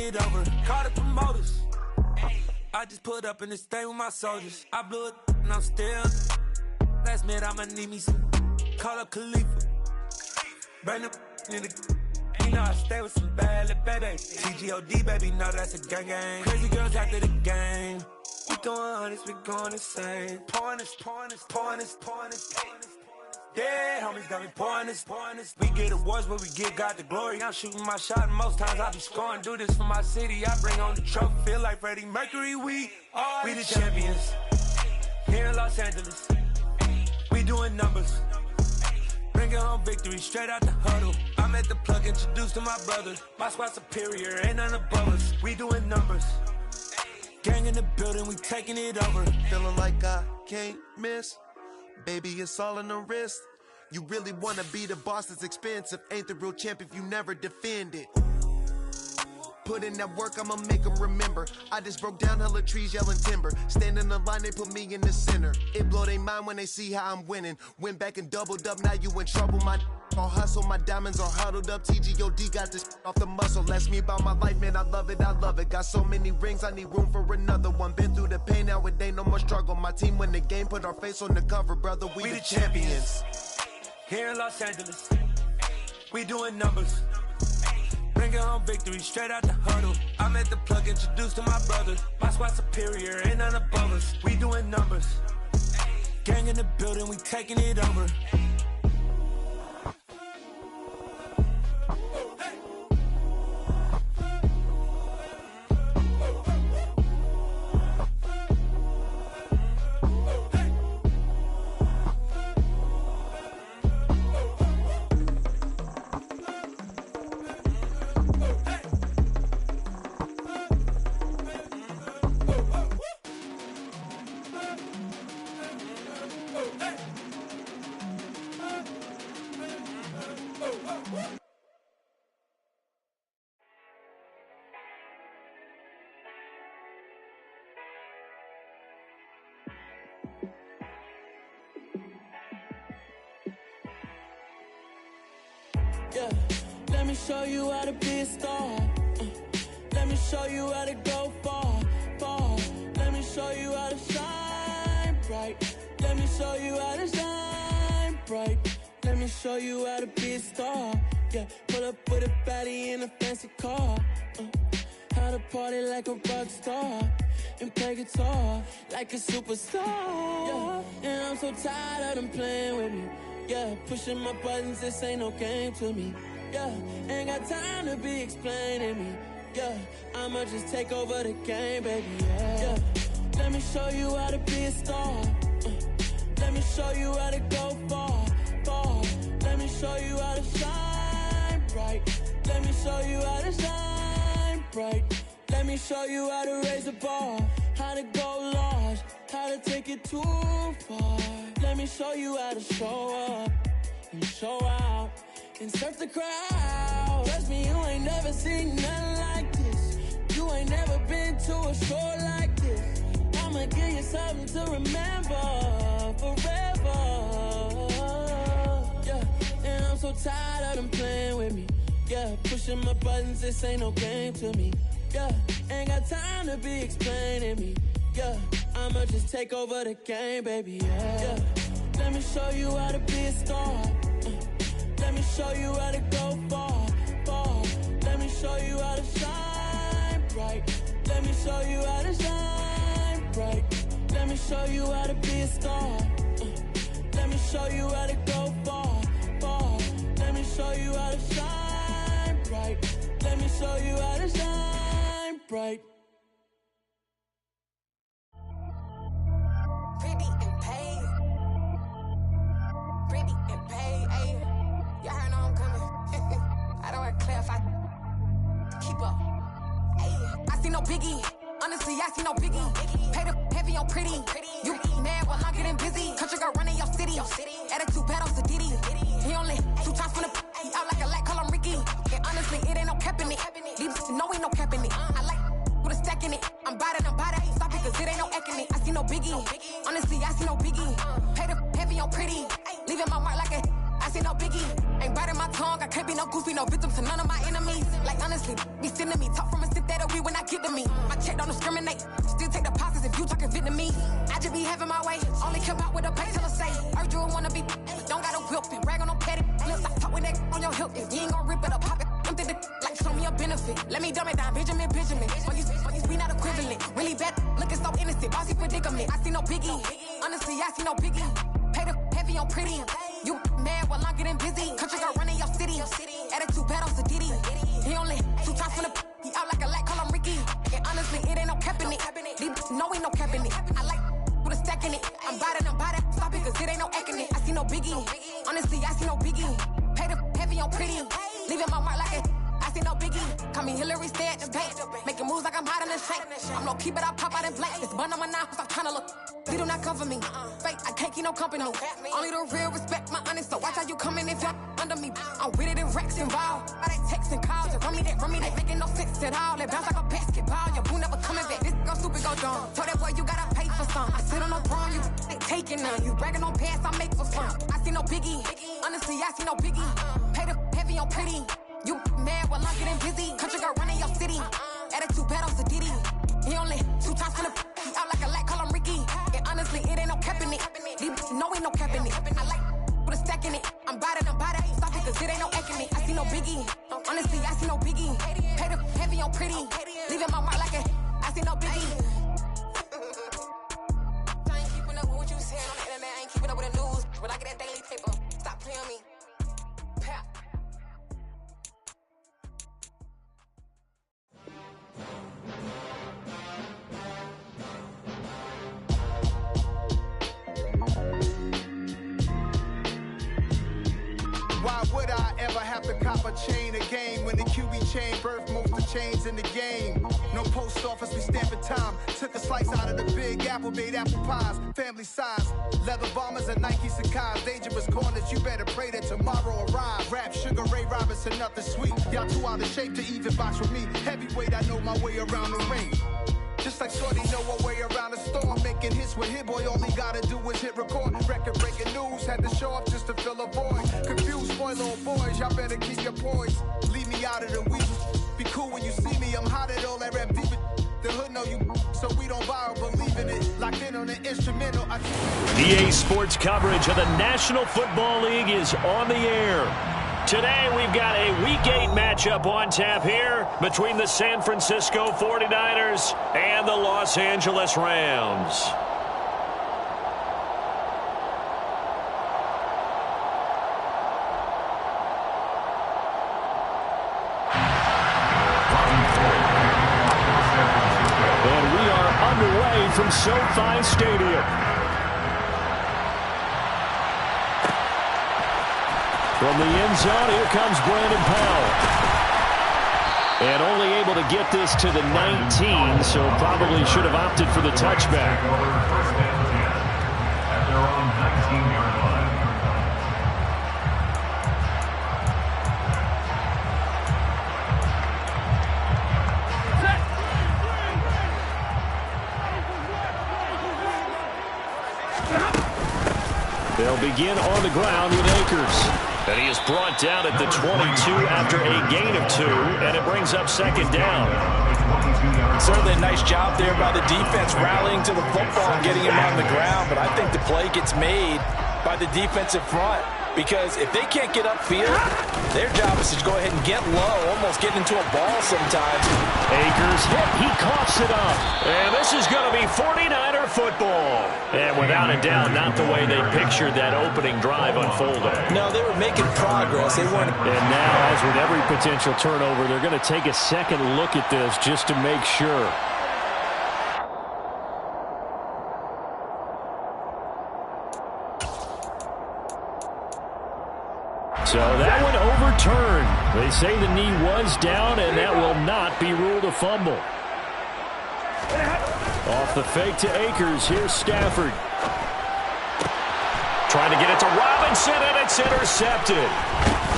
it over. Call the promoters. I just put up in this thing with my soldiers. I blew it and I'm still. Last minute I'ma need me some. Call up Khalifa. Bring them in the. You know I stay with some bad little baby. TGOD baby, know that's a gang gang. Crazy girls after the game. We going honest, we going insane. Pouring this. Yeah, homies got me pouring this. We get awards, but we get God the glory. I'm shooting my shot, and most times I be scoring. Do this for my city, I bring on the trophy. Feel like Freddie Mercury, we the champions. Here in Los Angeles, we doing numbers. Bringing home victory, straight out the huddle. I'm at the plug, introduced to my brother. My squad superior, ain't none above us. We doing numbers. Gang in the building, we taking it over. Feeling like I can't miss. Baby, it's all in the wrist. You really wanna be the boss, it's expensive. Ain't the real champ if you never defend it. Put in that work, I'ma make them remember. I just broke down hella trees, yelling timber. Stand in the line, they put me in the center. It blow their mind when they see how I'm winning. Went back and doubled up, now you in trouble. My all hustle, my diamonds are huddled up. TGOD got this off the muscle. Ask me about my life, man, I love it. Got so many rings, I need room for another one. Been through the pain, now it ain't no more struggle. My team win the game, put our face on the cover, brother. We the champions. Here in Los Angeles, we doing numbers. Bringing home victory, straight out the huddle. I'm at the plug, introduced to my brother. My squad superior, ain't none above us. We doing numbers. Gang in the building, we taking it over. Yeah, let me show you how to be a star. Let me show you how to go far. Let me show you how to shine bright. Let me show you how to shine bright. Let me show you how to be a star. Yeah, pull up with a baddie in a fancy car. How to party like a rock star and play guitar like a superstar. Yeah, and I'm so tired of them playing with me. Yeah, pushing my buttons, this ain't no game to me. Yeah, ain't got time to be explaining me. Yeah, I'ma just take over the game, baby. Yeah, let me show you how to be a star. Let me show you how to go far. Let me show you how to shine bright. Let me show you how to shine bright. Let me show you how to raise a bar, how to go large, how to take it too far. Let me show you how to show up and show out and surf the crowd. Trust me, you ain't never seen nothing like this. You ain't never been to a show like this. I'ma give you something to remember forever. Yeah, and I'm so tired of them playing with me. Yeah, pushing my buttons, this ain't no game to me. Yeah, ain't got time to be explaining me. Yeah, I'ma just take over the game, baby. Yeah, let me show you how to be a star. Let me show you how to go far. Let me show you how to shine bright. Let me show you how to shine bright. Let me show you how to be a star. Let me show you how to go far. Let me show you how to shine bright. Let me show you how to shine bright. Pretty and paid. Pretty and paid, ayy. Y'all heard I'm coming. I don't want to clarify. Keep up. Ayy. I see no biggie. Honestly, I see no biggie. Pay the heavy on pretty. You mad while I'm getting busy. Country girl running your city. Attitude bad on Sadiddy. He only 2 times from the he out like a light, call him Ricky. And honestly, it ain't no cap in it. These know ain't no cap in it. I like with a stack in it. I'm bad it. Stop it, cause it ain't no eck in it. I see no biggie. Honestly, I see no biggie. Pay the heavy on pretty. Leaving my mark like a I see no biggie. Ain't biting my tongue. I can't be no goofy, no victim to none of my enemies. Like honestly, be sending me talk from a sip that don't discriminate. Still take deposits if you talking Vietnamese. I just be having my way. Only care about what the painkiller say. Heard you wanna be, but don't got a whip and rag on no petty. Flips, I talk with that on your hip. If you ain't gon' rip it up, pop it. Empty the like show me a benefit. Let me dumb it down, Benjamin. Fuck we not equivalent. Really bad, looking so innocent. Bossy predicament. I see no biggie. Honestly, I see no biggie. Pay the heavy on pretty. You mad while I'm getting busy. Country girl running your city. Attitude bad on Sadidi. He only 2 times from the he out like a lack, call him Ricky. And honestly, it ain't no cap in it. No, ain't no cap in it. I like with a stack in it. I'm about it. Stop it, cause it ain't no acting it. I see no biggie. Honestly, I see no biggie. Pay the heavy on pretty. Leaving my mark like it. I see no biggie. Call me Hillary, stay at the bank. Making moves like I'm hot in the shank. I'm no keep it, I pop out in blank. This bun on my knife, stop trying to look. They do not come for me. Fake, I can't keep no company. Only the real respect my honest. So watch how you coming if you're under me. I'm with it in racks involved. I they text and calls. You run me that. Making no sense at all. They bounce like a basketball. Your boo never coming back. This go stupid, go dumb. Told that boy you gotta pay for some. I sit on no throne, you ain't taking none. You bragging on past, I make for fun. I see no biggie. Honestly, I see no biggie. Pay the heavy on pretty. You mad while I'm getting busy. Country girl running your city. Attitude bad on Sadidi. He only 2 times from the he out like a lack, call him Ricky. And honestly, it ain't no cap in it. No, ain't no cap in it. I like with a stack in it. I'm about it. Stop it, cause it ain't no acting it. I see no biggie. Honestly, I see no biggie. Pay the heavy on pretty. Leaving my mark like it. I see no biggie. I ain't keeping up with what you saying on the internet. I ain't keeping up with the news. When I get that daily paper, stop playing me. Pap. Why would I ever have to cop a chain a game when the QB chain birthed most of the chains in the game? No post office, we stamping time. Took a slice out of the big apple, made apple pies, family size. Leather bombers and Nike Sacai's. Dangerous corners, you better pray that tomorrow arrive. Rap, Sugar Ray Robinson, nothing sweet. Y'all too out of shape to even box with me. Heavyweight, I know my way around the ring. Just like Shorty know a way around the storm. Making hits with Hit Boy, all he gotta do is hit record. Record breaking news, had to show up just to fill a void. Confused boy, little boys, y'all better keep your poise. Leave me out of the week. Be cool when you see me, I'm hot at all that rap deep. The hood know you, so we don't borrow, believe in it. Locked in on the instrumental. EA Sports coverage of the National Football League is on the air. Today we've got a Week 8 matchup on tap here between the San Francisco 49ers and the Los Angeles Rams. And we are underway from SoFi Stadium. From the end zone, here comes Brandon Powell. And only able to get this to the 19, so probably should have opted for the touchback. At their own 19-yard line. They'll begin on the ground with Akers. And he is brought down at the 22 after a gain of 2, and it brings up second down. Certainly a nice job there by the defense rallying to the football and getting him on the ground, but I think the play gets made by the defensive front because if they can't get upfield, their job is to go ahead and get low, almost get into a ball sometimes. Akers hit, he coughs it up. And this is going to be 49er football. And without a doubt, not the way they pictured that opening drive unfolding. No, they were making progress. They weren't. And now, as with every potential turnover, they're going to take a second look at this just to make sure. So that one overturned. They say the knee was down, and that will not be ruled a fumble. Off the fake to Akers. Here's Stafford. Trying to get it to Robinson, and it's intercepted.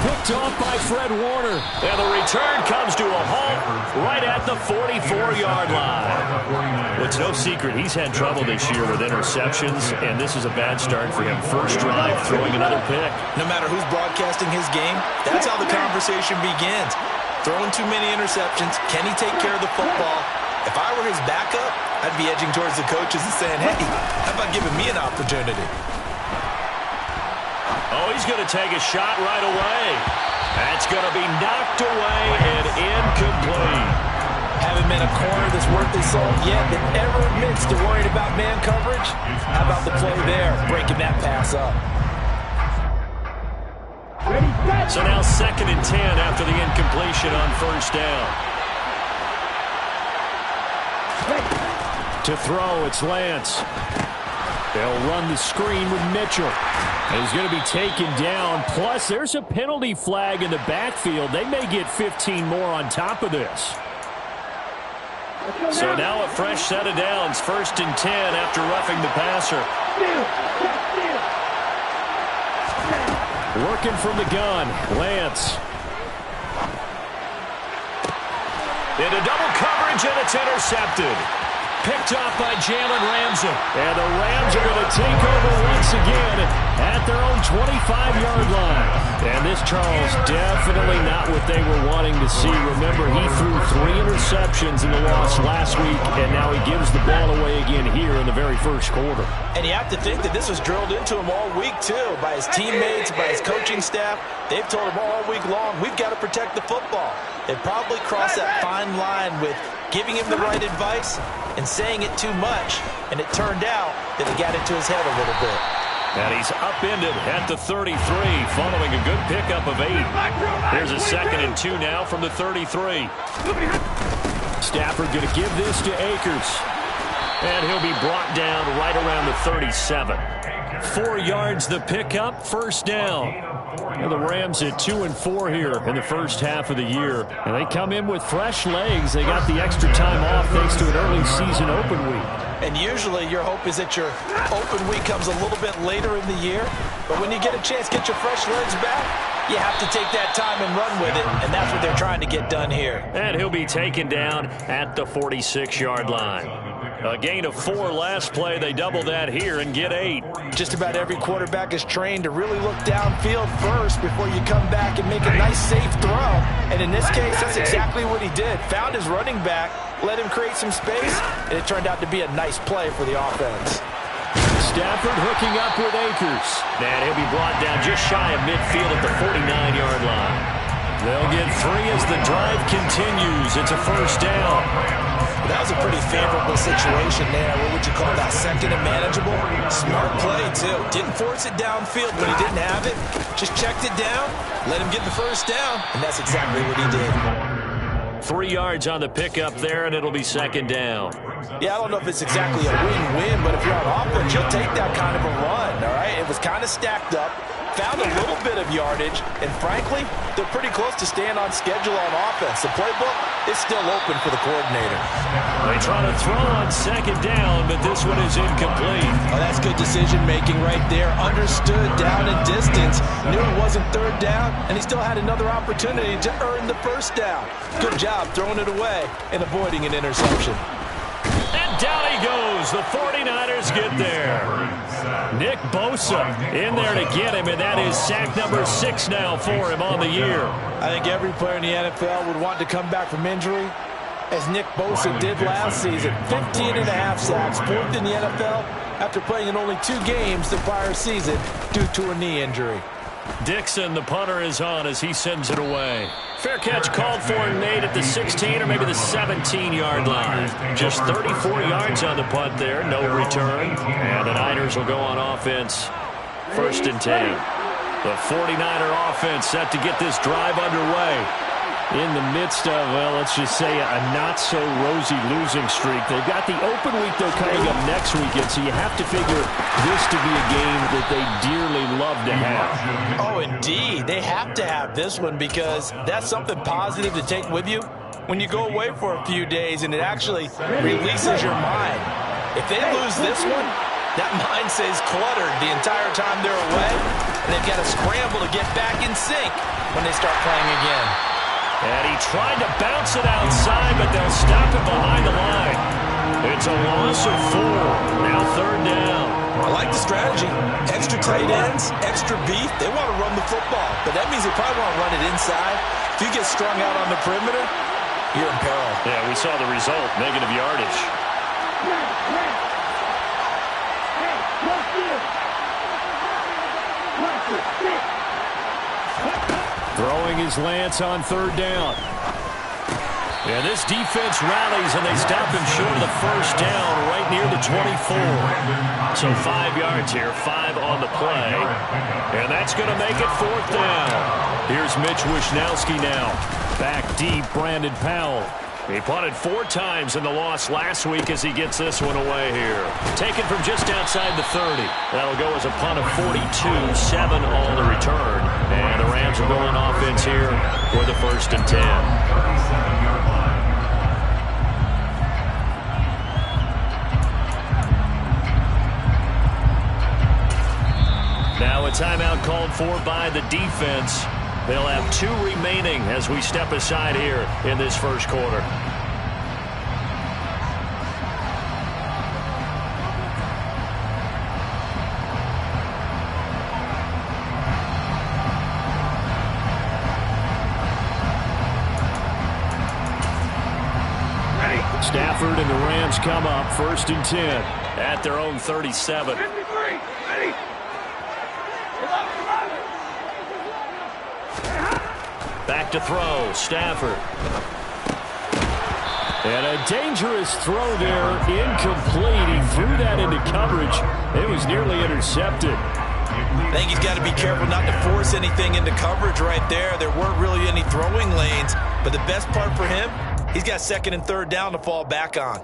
Picked off by Fred Warner. And the return comes to a halt right at the 44-yard line. It's no secret he's had trouble this year with interceptions, and this is a bad start for him. First drive, throwing another pick. No matter who's broadcasting his game, that's how the conversation begins. Throwing too many interceptions. Can he take care of the football? If I were were his backup, I'd be edging towards the coaches and saying, hey, how about giving me an opportunity? Oh, he's going to take a shot right away. That's going to be knocked away and incomplete. Haven't been a corner that's worth his salt yet that ever admits to worrying about man coverage. How about the play there, breaking that pass up? So now 2nd and 10 after the incompletion on first down. To throw, it's Lance. They'll run the screen with Mitchell. He's going to be taken down. Plus, there's a penalty flag in the backfield. They may get 15 more on top of this. So now a fresh set of downs. 1st and 10 after roughing the passer. Working from the gun, Lance. Into double coverage, and it's intercepted. Picked off by Jalen Ramsey. And the Rams are going to take over once again at their own 25-yard line. And this, Charles, definitely not what they were wanting to see. Remember, he threw 3 interceptions in the loss last week, and now he gives the ball away again here in the very first quarter. And you have to think that this was drilled into him all week, too, by his teammates, by his coaching staff. They've told him all week long, we've got to protect the football. They probably crossed that fine line with giving him the right advice and saying it too much, and it turned out that it got into his head a little bit. And he's upended at the 33 following a good pickup of 8. Here's a 2nd and 2 now from the 33. Stafford going to give this to Akers. And he'll be brought down right around the 37. 4 yards the pickup, first down. And the Rams at 2-4 here in the first half of the year. And they come in with fresh legs. They got the extra time off thanks to an early season open week. And usually your hope is that your open week comes a little bit later in the year. But when you get a chance to get your fresh legs back, you have to take that time and run with it. And that's what they're trying to get done here. And he'll be taken down at the 46-yard line. A gain of 4 last play. They double that here and get 8. Just about every quarterback is trained to really look downfield first before you come back and make a nice, safe throw. And in this case, that's exactly what he did. Found his running back, let him create some space, and it turned out to be a nice play for the offense. Stafford hooking up with Akers. And he'll be brought down just shy of midfield at the 49-yard line. They'll get 3 as the drive continues. It's a first down. That was a pretty favorable situation there. What would you call that? 2nd and manageable? Smart play, too. Didn't force it downfield when he didn't have it. Just checked it down, let him get the first down, and that's exactly what he did. 3 yards on the pickup there, and it'll be 2nd down. Yeah, I don't know if it's exactly a win-win, but if you're on offense, you'll take that kind of a run, all right? It was kind of stacked up. Found a little bit of yardage, and frankly, they're pretty close to staying on schedule on offense. The playbook is still open for the coordinator. They try to throw on 2nd down, but this one is incomplete. Oh, that's good decision-making right there. Understood down and distance. Knew it wasn't 3rd down, and he still had another opportunity to earn the first down. Good job throwing it away and avoiding an interception. And down he goes. The 49ers get there. Nick Bosa in there to get him, and that is sack number 6 now for him on the year. I think every player in the NFL would want to come back from injury, as Nick Bosa did last season. 15.5 sacks, 4th in the NFL, after playing in only 2 games the prior season due to a knee injury. Dixon, the punter, is on as he sends it away. Fair catch called for and made at the 16 or maybe the 17-yard line. Just 34 yards on the punt there, no return. And the Niners will go on offense. 1st and 10. The 49er offense set to get this drive underway. In the midst of, well, let's just say a not-so-rosy losing streak. They've got the open week, though, coming up next weekend, so you have to figure this to be a game that they dearly love to have. Oh, indeed. They have to have this one because that's something positive to take with you when you go away for a few days, and it actually releases your mind. If they lose this one, that mind stays cluttered the entire time they're away, and they've got to scramble to get back in sync when they start playing again. And he tried to bounce it outside, but they'll stop it behind the line. It's a loss of 4. Now 3rd down. I like the strategy. Extra tight ends, extra beef. They want to run the football, but that means they probably want to run it inside. If you get strung out on the perimeter, you're in peril. Yeah, we saw the result, negative yardage. Throwing his Lance on third down. And this defense rallies, and they stop him short of the first down right near the 24. So 5 yards here, 5 on the play. And that's going to make it fourth down. Here's Mitch Wishnowsky now. Back deep, Brandon Powell. He punted 4 times in the loss last week as he gets this one away here. Taken from just outside the 30. That'll go as a punt of 42, 7 on the return. And the Rams are going offense here for the 1st and 10. Now a timeout called for by the defense. They'll have 2 remaining as we step aside here in this first quarter. Stafford and the Rams come up 1st and 10 at their own 37. Back to throw, Stafford. And a dangerous throw there, incomplete. He threw that into coverage. It was nearly intercepted. I think he's got to be careful not to force anything into coverage right there. There weren't really any throwing lanes, but the best part for him, he's got 2nd and 3rd down to fall back on.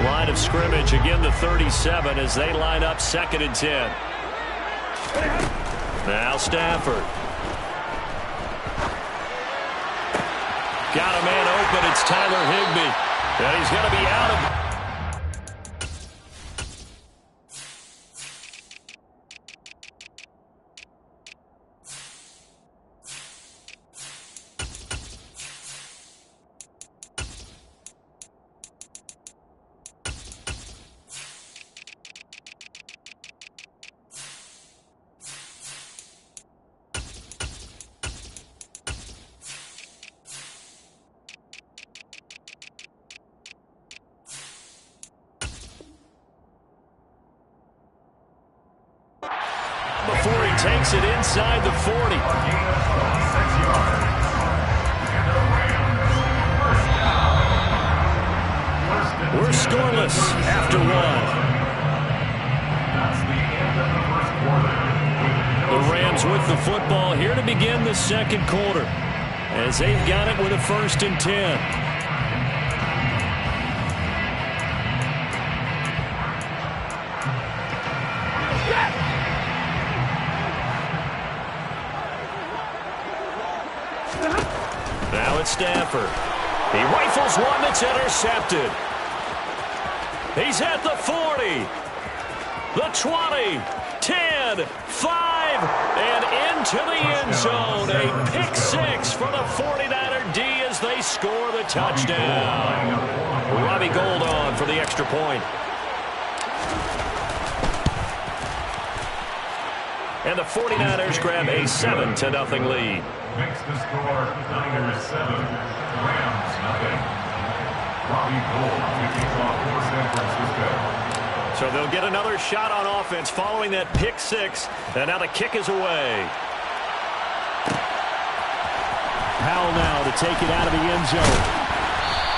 Line of scrimmage, again the 37 as they line up 2nd and 10. Now Stafford. Got a man open, it's Tyler Higbee. And he's going to be out of... before he takes it inside the 40. We're scoreless after 1. The Rams with the football here to begin the 2nd quarter as they've got it with a 1st and 10. Now it's Stafford. He rifles one that's intercepted. He's at the 40, the 20, 10, 5, and into the end zone. A pick 6 for the 49er D as they score the touchdown. Robbie Gould on for the extra point. And the 49ers grab a 7-0 lead. Makes the score Niners 7, Rams 0. Robbie Gould kicking off for San Francisco. So they'll get another shot on offense following that pick 6, and now the kick is away. Powell now to take it out of the end zone.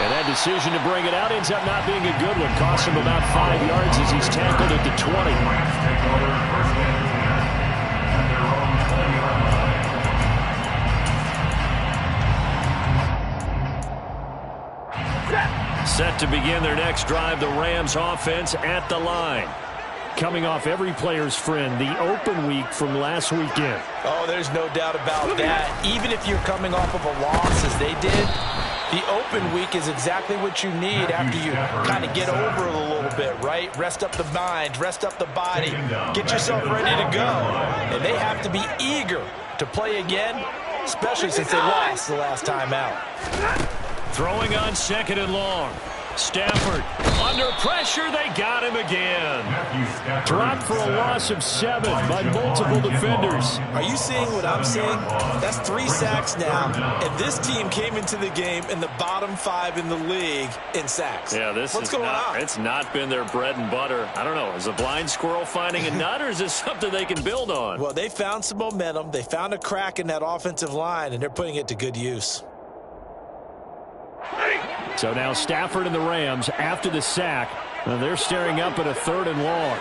And that decision to bring it out ends up not being a good one. Costs him about 5 yards as he's tackled at the 20. Rams take over 1st and 10 at their own 20-yard line. Set to begin their next drive, the Rams offense at the line. Coming off every player's friend, the open week from last weekend. Oh, there's no doubt about that. Even if you're coming off of a loss as they did, the open week is exactly what you need after you kind of get over it a little bit, right? Rest up the mind, rest up the body, get yourself ready to go. And they have to be eager to play again especially since they lost the last time out. Throwing on 2nd and long. Stafford under pressure. They got him again. Dropped for a loss of 7 by multiple defenders. Are you seeing what I'm seeing? That's 3 sacks now. And this team came into the game in the bottom 5 in the league in sacks. Yeah, What's going on? It's not been their bread and butter. I don't know. Is a blind squirrel finding a nut, or is this something they can build on? Well, they found some momentum. They found a crack in that offensive line, and they're putting it to good use. So now Stafford and the Rams, after the sack, they're staring up at a 3rd and long.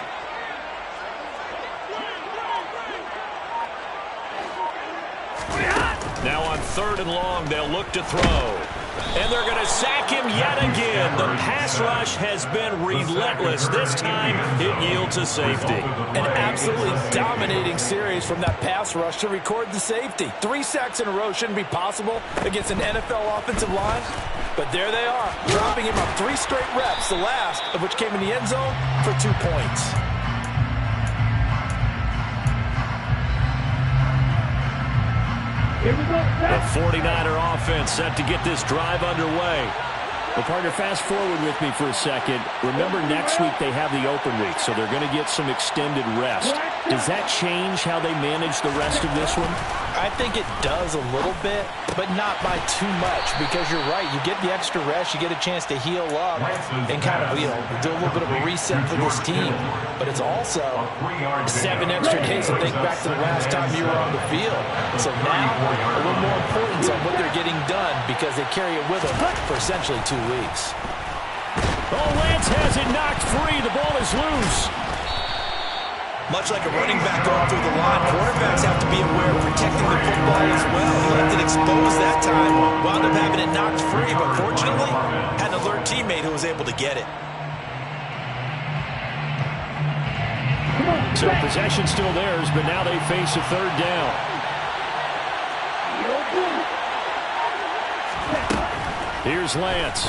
Now on 3rd and long, they'll look to throw. And they're going to sack him yet again. The pass rush has been relentless. This time, it yields a safety. An absolutely dominating series from that pass rush to record the safety. 3 sacks in a row shouldn't be possible against an NFL offensive line. But there they are, dropping him on 3 straight reps, the last of which came in the end zone for 2 points. The 49er offense set to get this drive underway. Well, partner, fast forward with me for a second. Remember, next week they have the open week, so they're going to get some extended rest. Does that change how they manage the rest of this one? I think it does a little bit, but not by too much, because you're right. You get the extra rest, you get a chance to heal up and kind of, do a little bit of a reset for this team. But it's also 7 extra days to think back to the last time you were on the field. So now, a little more importance on what they're getting done, because they carry it with them for essentially 2 weeks. Oh, Lance has it knocked free. The ball is loose. Much like a running back going through the line, quarterbacks have to be aware of protecting the football as well. He left it exposed that time, wound up having it knocked free, but fortunately, had an alert teammate who was able to get it. So possession still theirs, but now they face a 3rd down. Here's Lance.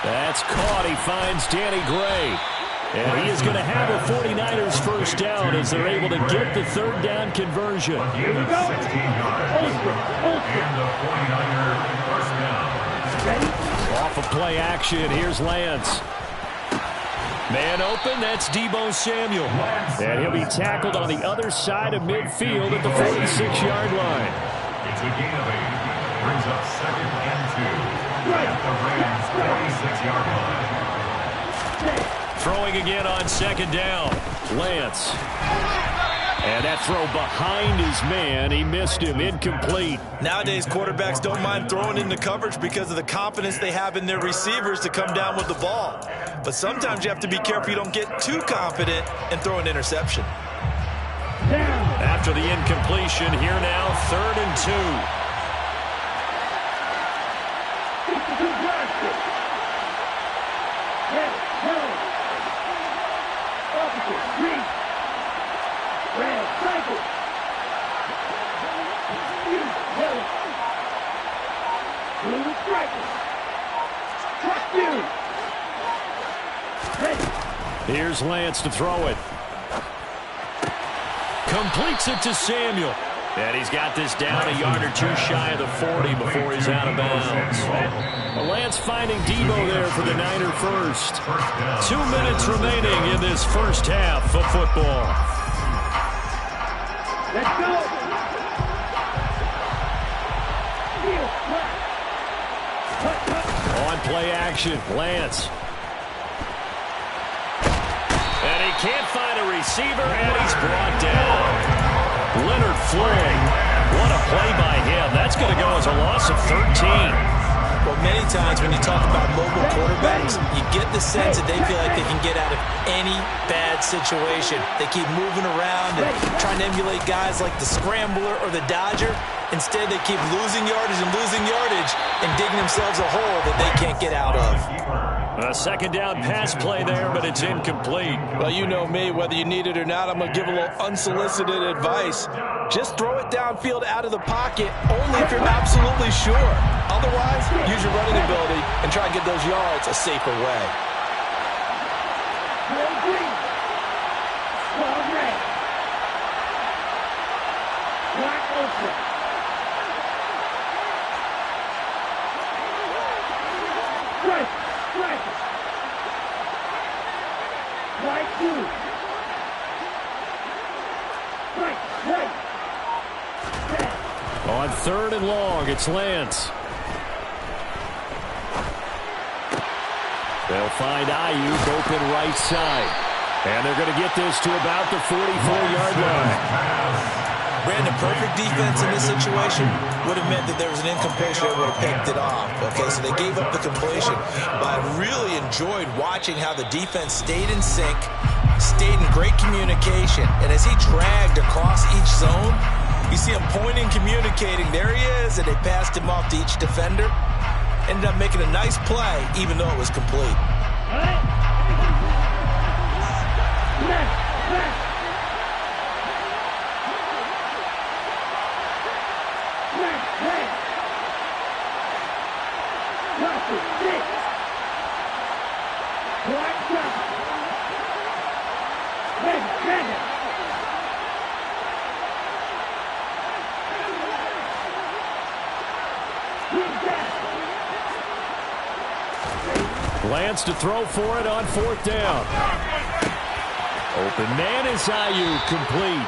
That's caught. He finds Danny Gray. And he is going to have a 49ers first down as they're able to get the 3rd down conversion. 16 yards. And the 49er first down. Off of play action, here's Lance. Man open, that's Deebo Samuel. And he'll be tackled on the other side of midfield at the 46-yard line. It's a gain of 8. Brings up 2nd and 2. At the Rams' 46-yard line. Throwing again on 2nd down. Lance. And that throw behind his man. He missed him. Incomplete. Nowadays, quarterbacks don't mind throwing into coverage because of the confidence they have in their receivers to come down with the ball. But sometimes you have to be careful you don't get too confident and throw an interception. After the incompletion, here now, 3rd and 2. Here's Lance to throw it. Completes it to Samuel. And he's got this down a yard or 2 shy of the 40 before he's out of bounds. Well, Lance finding Deebo there for the Niner first. 2 minutes remaining in this first half of football. Let's go. On play action, Lance. And he can't find a receiver, and he's brought down. Leonard Floyd, what a play by him. That's going to go as a loss of 13. Well, many times when you talk about mobile quarterbacks, you get the sense that they feel like they can get out of any bad situation. They keep moving around and trying to emulate guys like the Scrambler or the Dodger. Instead, they keep losing yardage and digging themselves a hole that they can't get out of. A 2nd down pass play there, but it's incomplete. Well, you know me, whether you need it or not, I'm going to give a little unsolicited advice. Just throw it downfield out of the pocket, only if you're absolutely sure. Otherwise, use your running ability and try to get those yards a safer way. On 3rd and long, it's Lance. They'll find Ayuk open right side. And they're going to get this to about the 44-yard line. Brandon, perfect defense in this situation would have meant that there was an incompletion that would have picked it off. Okay, so they gave up the completion. But I really enjoyed watching how the defense stayed in sync, stayed in great communication. And as he dragged across each zone, you see him pointing, communicating. There he is, and they passed him off to each defender. Ended up making a nice play, even though it was complete. Lance to throw for it on 4th down. Open man is Ayuk, complete.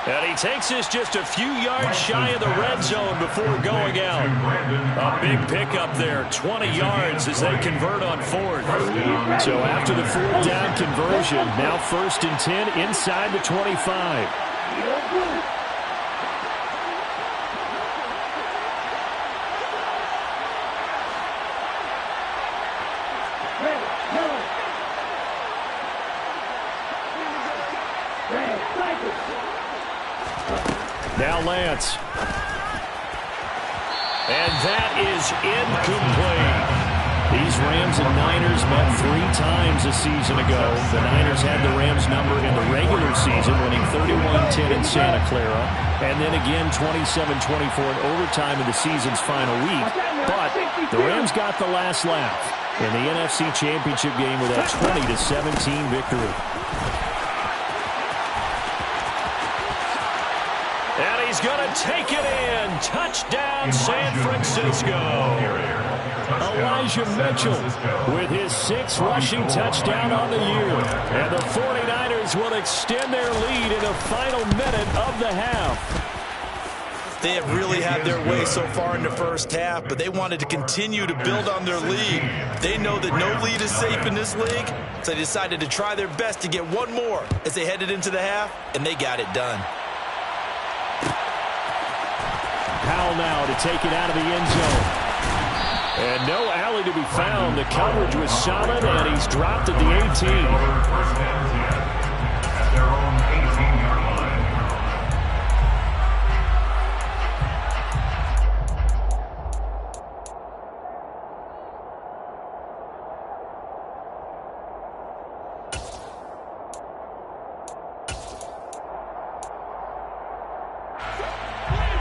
And he takes this just a few yards shy of the red zone before going out. A big pickup there, 20 yards as they convert on 4th. So after the 4th down conversion, now 1st and 10 inside the 25. Now Lance. And that is incomplete. These Rams and Niners met 3 times a season ago. The Niners had the Rams number in the regular season, winning 31-10 in Santa Clara. And then again 27-24 in overtime in the season's final week. But the Rams got the last laugh in the NFC Championship game with that 20-17 victory. And he's going to take it in. Touchdown, San Francisco. Elijah Mitchell with his 6th rushing touchdown on the year. And the 49ers will extend their lead in the final minute of the half. They have really had their way so far in the first half, but they wanted to continue to build on their lead. They know that no lead is safe in this league, so they decided to try their best to get one more as they headed into the half, and they got it done. Powell now to take it out of the end zone. And no alley to be found. The coverage was solid, and he's dropped at the 18. First and 10 at their own 18-yard line.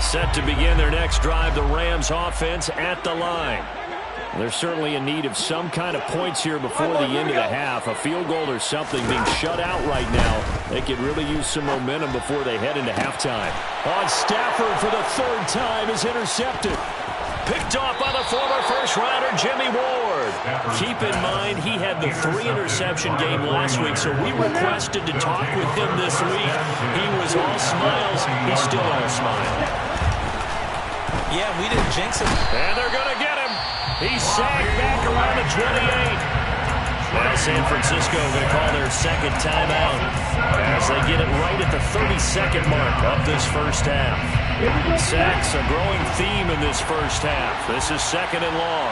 Set to begin their next drive, the Rams offense at the line. They're certainly in need of some kind of points here before the end of the half. A field goal or something being shut out right now. They could really use some momentum before they head into halftime. On Stafford for the 3rd time is intercepted. Picked off by the former first-rounder Jimmy Ward. Keep in mind, he had the 3-interception game last week, so we requested to talk with him this week. He was all smiles. He's still all smiles. Yeah, we didn't jinx him. And they're going to get him. He's sacked back around the 28. Now San Francisco going to call their 2nd timeout as they get it right at the 32nd mark of this first half. Sacks a growing theme in this first half. This is 2nd and long.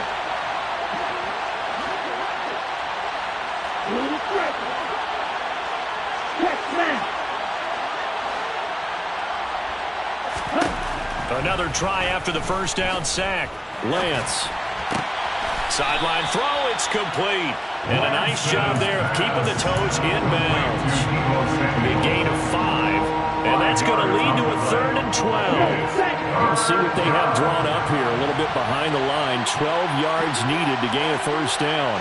Another try after the first down sack. Lance. Sideline throw, it's complete. And a nice job there of keeping the toes in bounds. Big gain of 5. And that's going to lead to a 3rd and 12. Let's see what they have drawn up here. A little bit behind the line. 12 yards needed to gain a first down.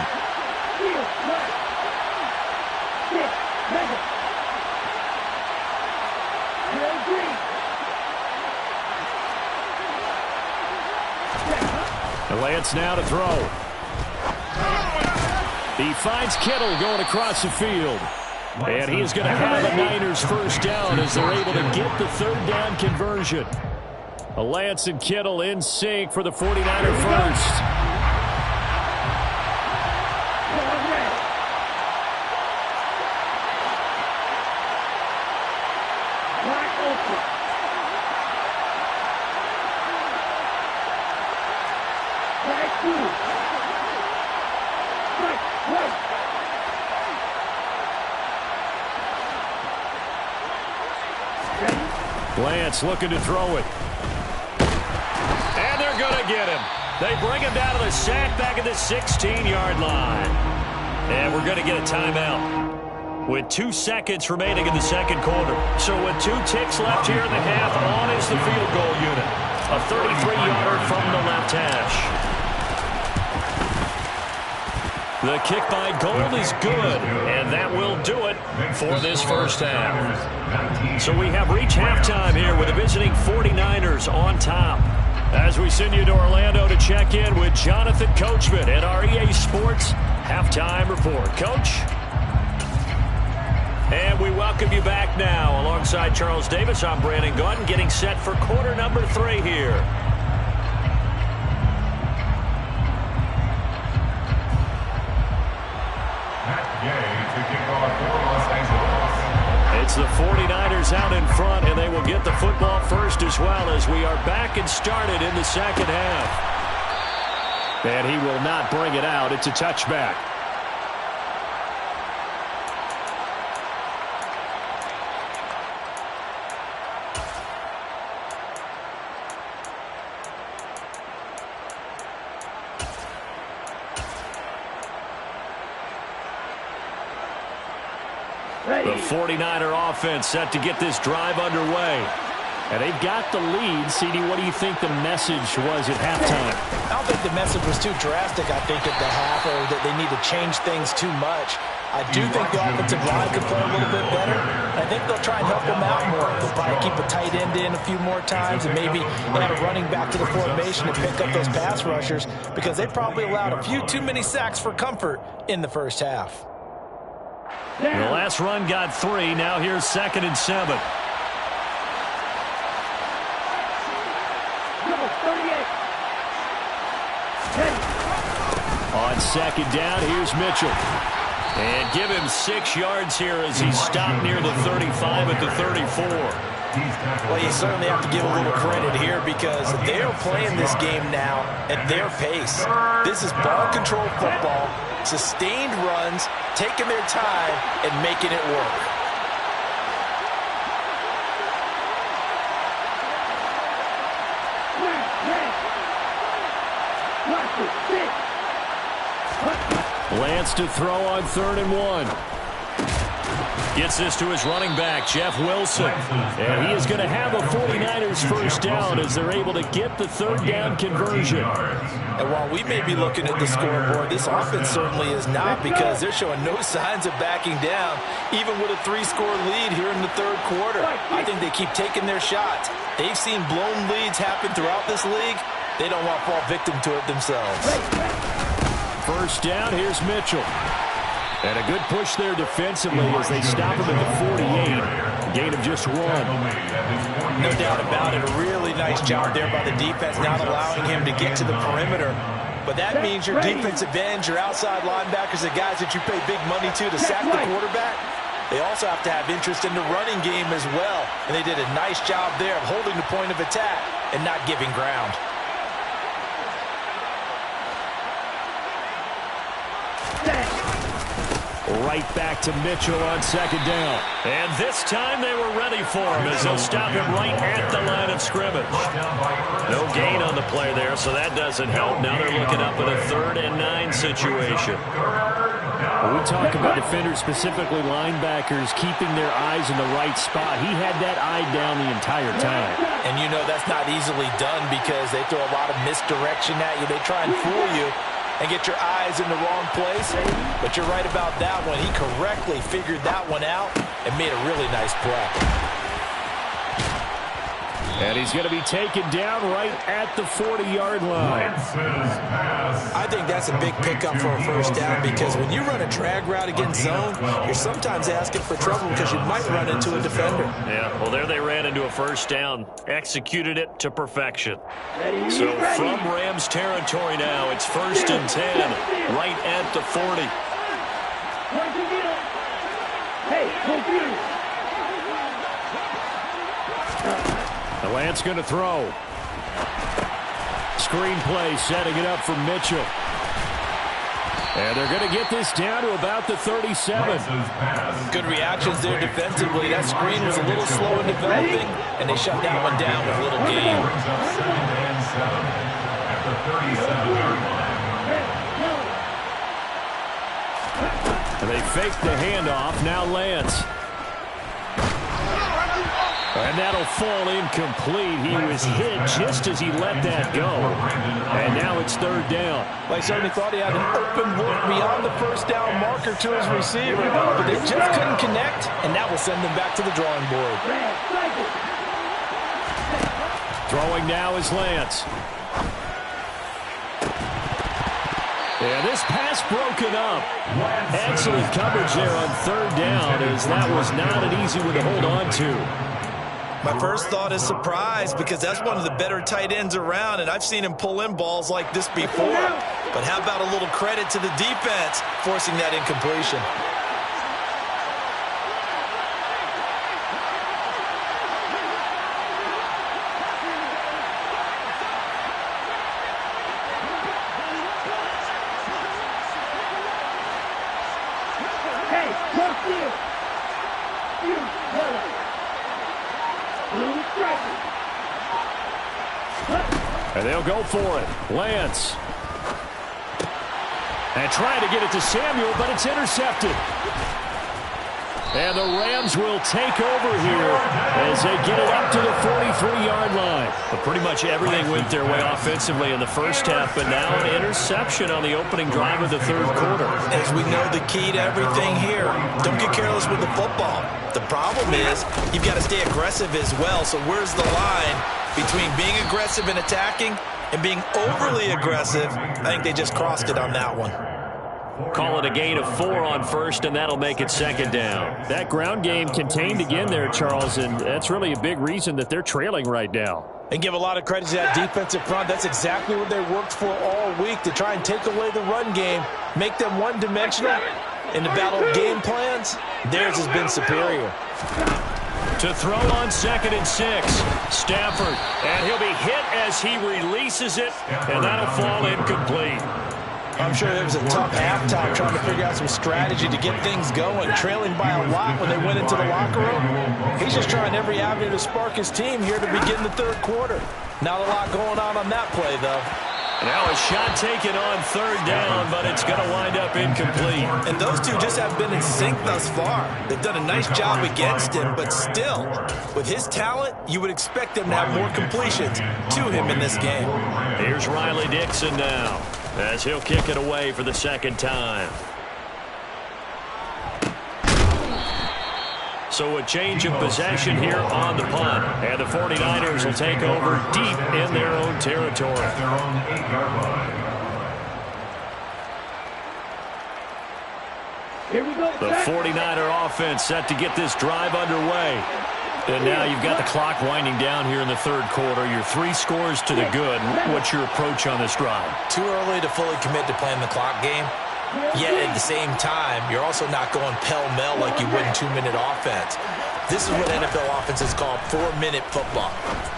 Lance now to throw. He finds Kittle going across the field. And he's going to have a Niners first down as they're able to get the third down conversion. Lance and Kittle in sync for the 49er first. Lance looking to throw it. And they're going to get him. They bring him down to the sack back at the 16-yard line. And we're going to get a timeout with 2 seconds remaining in the second quarter. So with 2 ticks left here in the half, on is the field goal unit. A 33-yarder from the left hash. The kick by Gold is good, and that will do it for this first half. So we have reached halftime here with the visiting 49ers on top. As we send you to Orlando to check in with Jonathan Coachman at our EA Sports Halftime Report. Coach? And we welcome you back now. Alongside Charles Davis, I'm Brandon Gaudin, getting set for quarter number 3 here. It's the 49ers out in front, and they will get the football first as well as we are back and started in the second half. And he will not bring it out. It's a touchback. The 49er offense set to get this drive underway. And they've got the lead. CD, what do you think the message was at halftime? I don't think the message was too drastic, I think, at the half, or that they need to change things too much. I do think the offensive line could play a little bit better. I think they'll try and help them out more. They'll probably keep a tight end in a few more times and maybe add a running back to the formation to pick up those pass rushers, because they probably allowed a few too many sacks for comfort in the first half. The last run got 3. Now here's 2nd and 7. On 2nd down, here's Mitchell. And give him 6 yards here as he stopped near the 35 at the 34. Well, you certainly have to give a little credit here, because they are playing this game now at their pace. This is ball control football, sustained runs, taking their time and making it work. Lance to throw on 3rd and 1. Gets this to his running back, Jeff Wilson. And he is going to have a 49ers first down as they're able to get the third down conversion. And while we may be looking at the scoreboard, this offense certainly is not, because they're showing no signs of backing down, even with a 3-score lead here in the third quarter. I think they keep taking their shots. They've seen blown leads happen throughout this league. They don't want to fall victim to it themselves. First down, here's Mitchell. And a good push there defensively as they stop him at the 48. Gain of just 1. No doubt about it. A really nice job there by the defense, not allowing him to get to the perimeter. But that means your defensive ends, your outside linebackers, the guys that you pay big money to sack the quarterback, they also have to have interest in the running game as well. And they did a nice job there of holding the point of attack and not giving ground. Right back to Mitchell on 2nd down. And this time they were ready for him as they'll stop him right at the line of scrimmage. No gain on the play there, so that doesn't help. Now they're looking up at a 3rd and 9 situation. When we talk about defenders, specifically linebackers, keeping their eyes in the right spot, he had that eye down the entire time. And you know that's not easily done, because they throw a lot of misdirection at you. They try and fool you and get your eyes in the wrong place. But you're right about that one. He correctly figured that one out and made a really nice play. And he's going to be taken down right at the 40-yard line. I think that's a big pickup for a first down because when you run a drag route against zone, you're sometimes asking for trouble because you might run into a defender. Yeah, well, there they ran into a first down. Executed it to perfection. So from Rams territory now, it's 1st and 10, right at the 40. The Lance going to throw. Screen play setting it up for Mitchell. And they're going to get this down to about the 37. Good reactions there defensively. That screen was a little slow in developing, and they shut that one down with a little gain. And they fake the handoff. Now Lance. And that'll fall incomplete. He was hit just as he let that go. And now it's 3rd down. Well, he certainly thought he had an open look beyond the first down marker to his receiver, but they just couldn't connect, and that will send them back to the drawing board. Throwing now is Lance. And this pass broken up. Excellent coverage there on 3rd down, as that was not an easy one to hold on to. My first thought is surprise because that's one of the better tight ends around, and I've seen him pull in balls like this before. But how about a little credit to the defense forcing that incompletion? And they'll go for it. Lance. And trying to get it to Samuel, but it's intercepted. And the Rams will take over here as they get it up to the 43-yard line. But pretty much everything went their way offensively in the first half, but now an interception on the opening drive of the 3rd quarter. As we know, the key to everything here, don't get careless with the football. The problem is you've got to stay aggressive as well. So where's the line between being aggressive and attacking and being overly aggressive? I think they just crossed it on that one. Call it a gain of 4 on 1st, and that'll make it 2nd down. That ground game contained again there, Charles, and that's really a big reason that they're trailing right now. And give a lot of credit to that defensive front. That's exactly what they worked for all week, to try and take away the run game, make them one-dimensional. In the battle of game plans, theirs has been superior. To throw on 2nd and 6, Stafford, and he'll be hit as he releases it, and that'll fall incomplete. I'm sure it was a tough halftime trying to figure out some strategy to get things going, trailing by a lot when they went into the locker room. He's just trying every avenue to spark his team here to begin the 3rd quarter. Not a lot going on that play, though. Now a shot taken on 3rd down, but it's going to wind up incomplete. And those two just have been in sync thus far. They've done a nice job against him, but still, with his talent, you would expect them to have more completions to him in this game. Here's Riley Dixon now, as he'll kick it away for the 2nd time. So a change of possession here on the punt. And the 49ers will take over deep in their own territory. Their own 8-yard line. The 49er offense set to get this drive underway. And now you've got the clock winding down here in the 3rd quarter. You're 3 scores to the good. What's your approach on this drive? Too early to fully commit to playing the clock game. Yet at the same time, you're also not going pell-mell like you would in 2-minute offense. This is what NFL offenses call 4-minute football.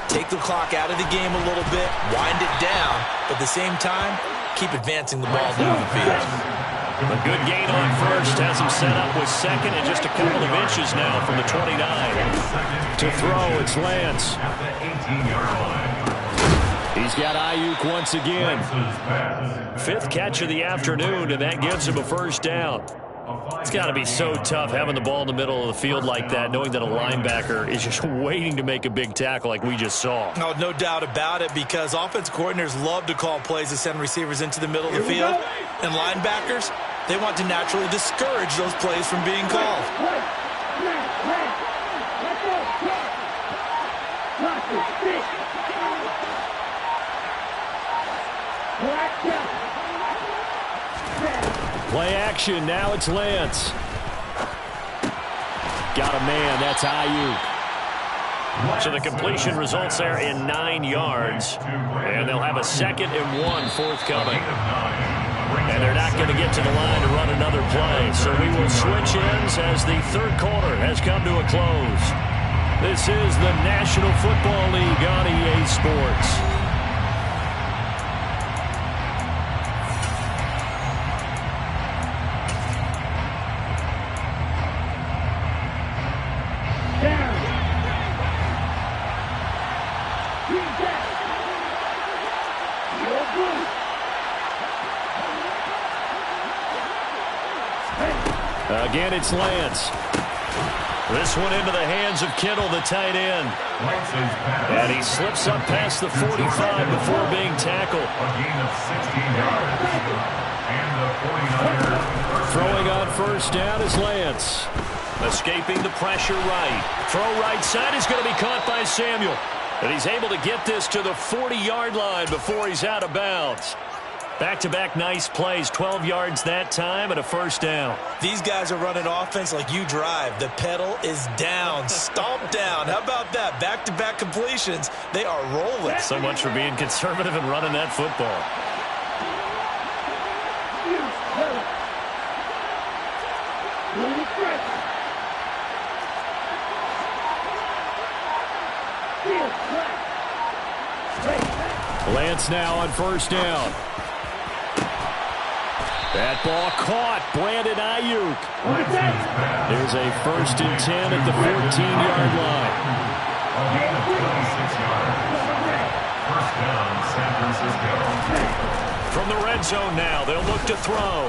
Take the clock out of the game a little bit, wind it down, but at the same time, keep advancing the ball down the field. A good gain on 1st has him set up with 2nd and just a couple of inches now from the 29. To throw, it's Lance. At the 18-yard line. He's got Ayuk once again. 5th catch of the afternoon, and that gives him a 1st down. It's got to be so tough having the ball in the middle of the field like that, knowing that a linebacker is just waiting to make a big tackle like we just saw. No doubt about it, because offense coordinators love to call plays to send receivers into the middle of the field. And linebackers, they want to naturally discourage those plays from being called. Play action. Now it's Lance. Got a man. That's Ayuk. So the completion results there in 9 yards. And they'll have a 2nd and 1 forthcoming. And they're not going to get to the line to run another play. So we will switch ends as the 3rd quarter has come to a close. This is the National Football League on EA Sports. Again, it's Lance. This one into the hands of Kittle, the tight end. And he slips up past the 45 before being tackled. A gain of 16 yards. And the 49ers. Throwing on first down is Lance. Escaping the pressure right. Throw right side is going to be caught by Samuel. And he's able to get this to the 40-yard line before he's out of bounds. Back-to-back nice plays, 12 yards that time and a first down. These guys are running offense like you drive. The pedal is down, stomp down. How about that? Back-to-back completions. They are rolling. So much for being conservative and running that football. Lance now on first down. That ball caught. Brandon Ayuk. There's a 1st and 10 at the 14-yard line. A gain of 26 yards. First down, San Francisco. From the red zone now, they'll look to throw.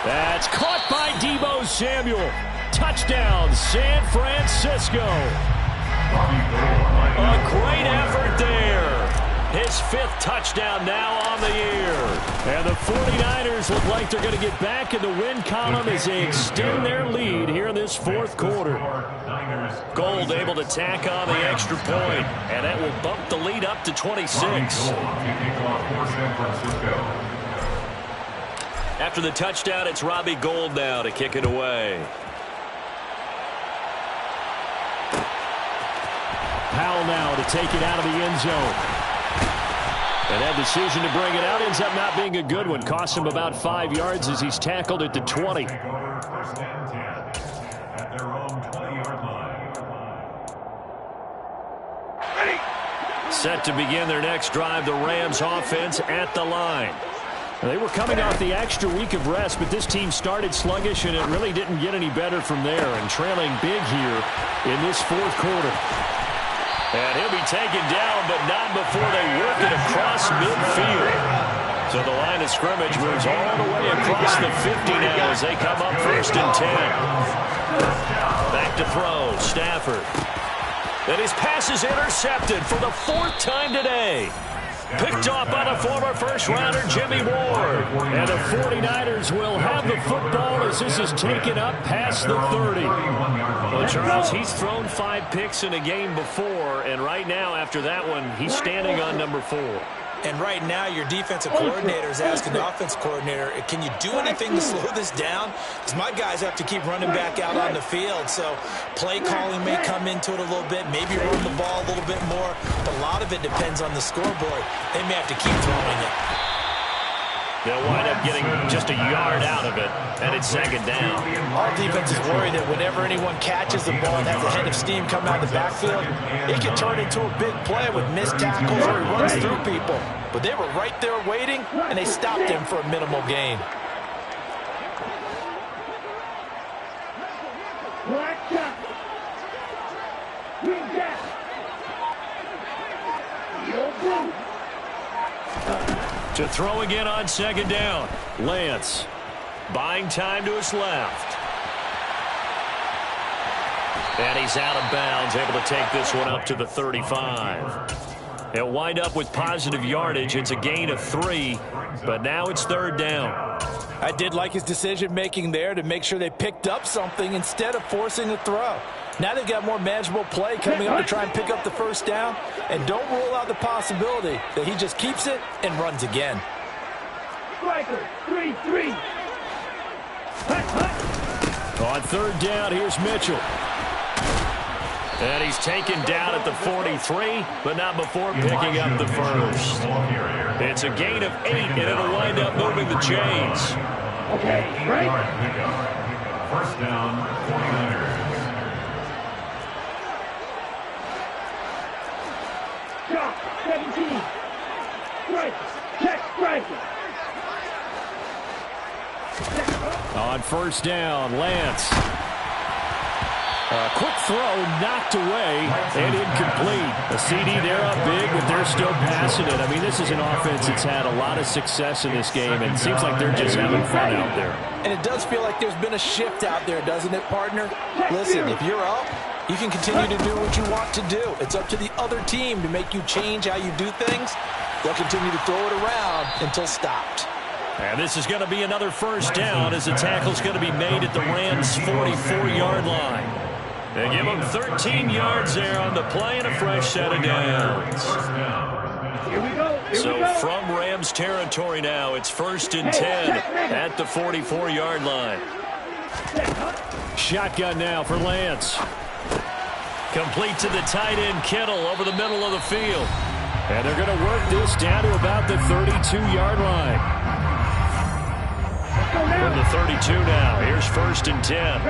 That's caught by Deebo Samuel. Touchdown, San Francisco. A great effort there. His 5th touchdown now on the year. And the 49ers look like they're going to get back in the win column as they extend their lead here in this 4th quarter. Gold able to tack on the extra point, and that will bump the lead up to 26. After the touchdown, it's Robbie Gould now to kick it away. Powell now to take it out of the end zone. And that decision to bring it out ends up not being a good one. Costs him about 5 yards as he's tackled at the 20. First and 10 at their own 20-yard line. Set to begin their next drive, the Rams offense at the line. They were coming off the extra week of rest, but this team started sluggish, and it really didn't get any better from there, and trailing big here in this 4th quarter. And he'll be taken down, but not before they work it across midfield. So the line of scrimmage moves all the way across the 50 now as they come up 1st and 10. Back to throw, Stafford. And his pass is intercepted for the 4th time today. Picked off by the former first-rounder Jimmy Ward. And the 49ers will have the football as this is taken up past the 30. Well, Charles, he's thrown 5 picks in a game before, and right now, after that one, he's standing on number 4. And right now, your defensive coordinator is asking the offensive coordinator, can you do anything to slow this down? Because my guys have to keep running back out on the field. So play calling may come into it a little bit, maybe run the ball a little bit more. But a lot of it depends on the scoreboard. They may have to keep throwing it. They'll wind up getting just a yard out of it, and it's 2nd down. Our defense is worried that whenever anyone catches the ball and has a head of steam come out of the backfield, it can turn into a big play with missed tackles or he runs through people. But they were right there waiting, and they stopped him for a minimal gain. To throw again on 2nd down. Lance buying time to his left. And he's out of bounds, able to take this one up to the 35. They'll wind up with positive yardage. It's a gain of 3, but now it's 3rd down. I did like his decision-making there to make sure they picked up something instead of forcing the throw. Now they've got more manageable play coming up to try and pick up the first down. And don't rule out the possibility that he just keeps it and runs again. Striker, 3-3. On third down, here's Mitchell. And he's taken down at the 43, but not before picking up the first. It's a gain of 8, and it'll wind up moving the chains. Okay, right. First down, 49ers. Shot, 17. Strike, check, striker. On first down, Lance. Quick throw, knocked away, and incomplete. A CD, they're up big, but they're still passing it. I mean, this is an offense that's had a lot of success in this game, and it seems like they're just having fun out there. And it does feel like there's been a shift out there, doesn't it, partner? Listen, if you're up, you can continue to do what you want to do. It's up to the other team to make you change how you do things. They'll continue to throw it around until stopped. And this is going to be another first down as the tackle's going to be made at the Rams' 44-yard line. They give them 13 yards there on the play and a fresh set of downs. Here we go. So from Rams territory now, it's 1st and 10 at the 44-yard line. Shotgun now for Lance. Complete to the tight end, Kittle, over the middle of the field. And they're going to work this down to about the 32-yard line. From the 32 now, here's 1st and 10.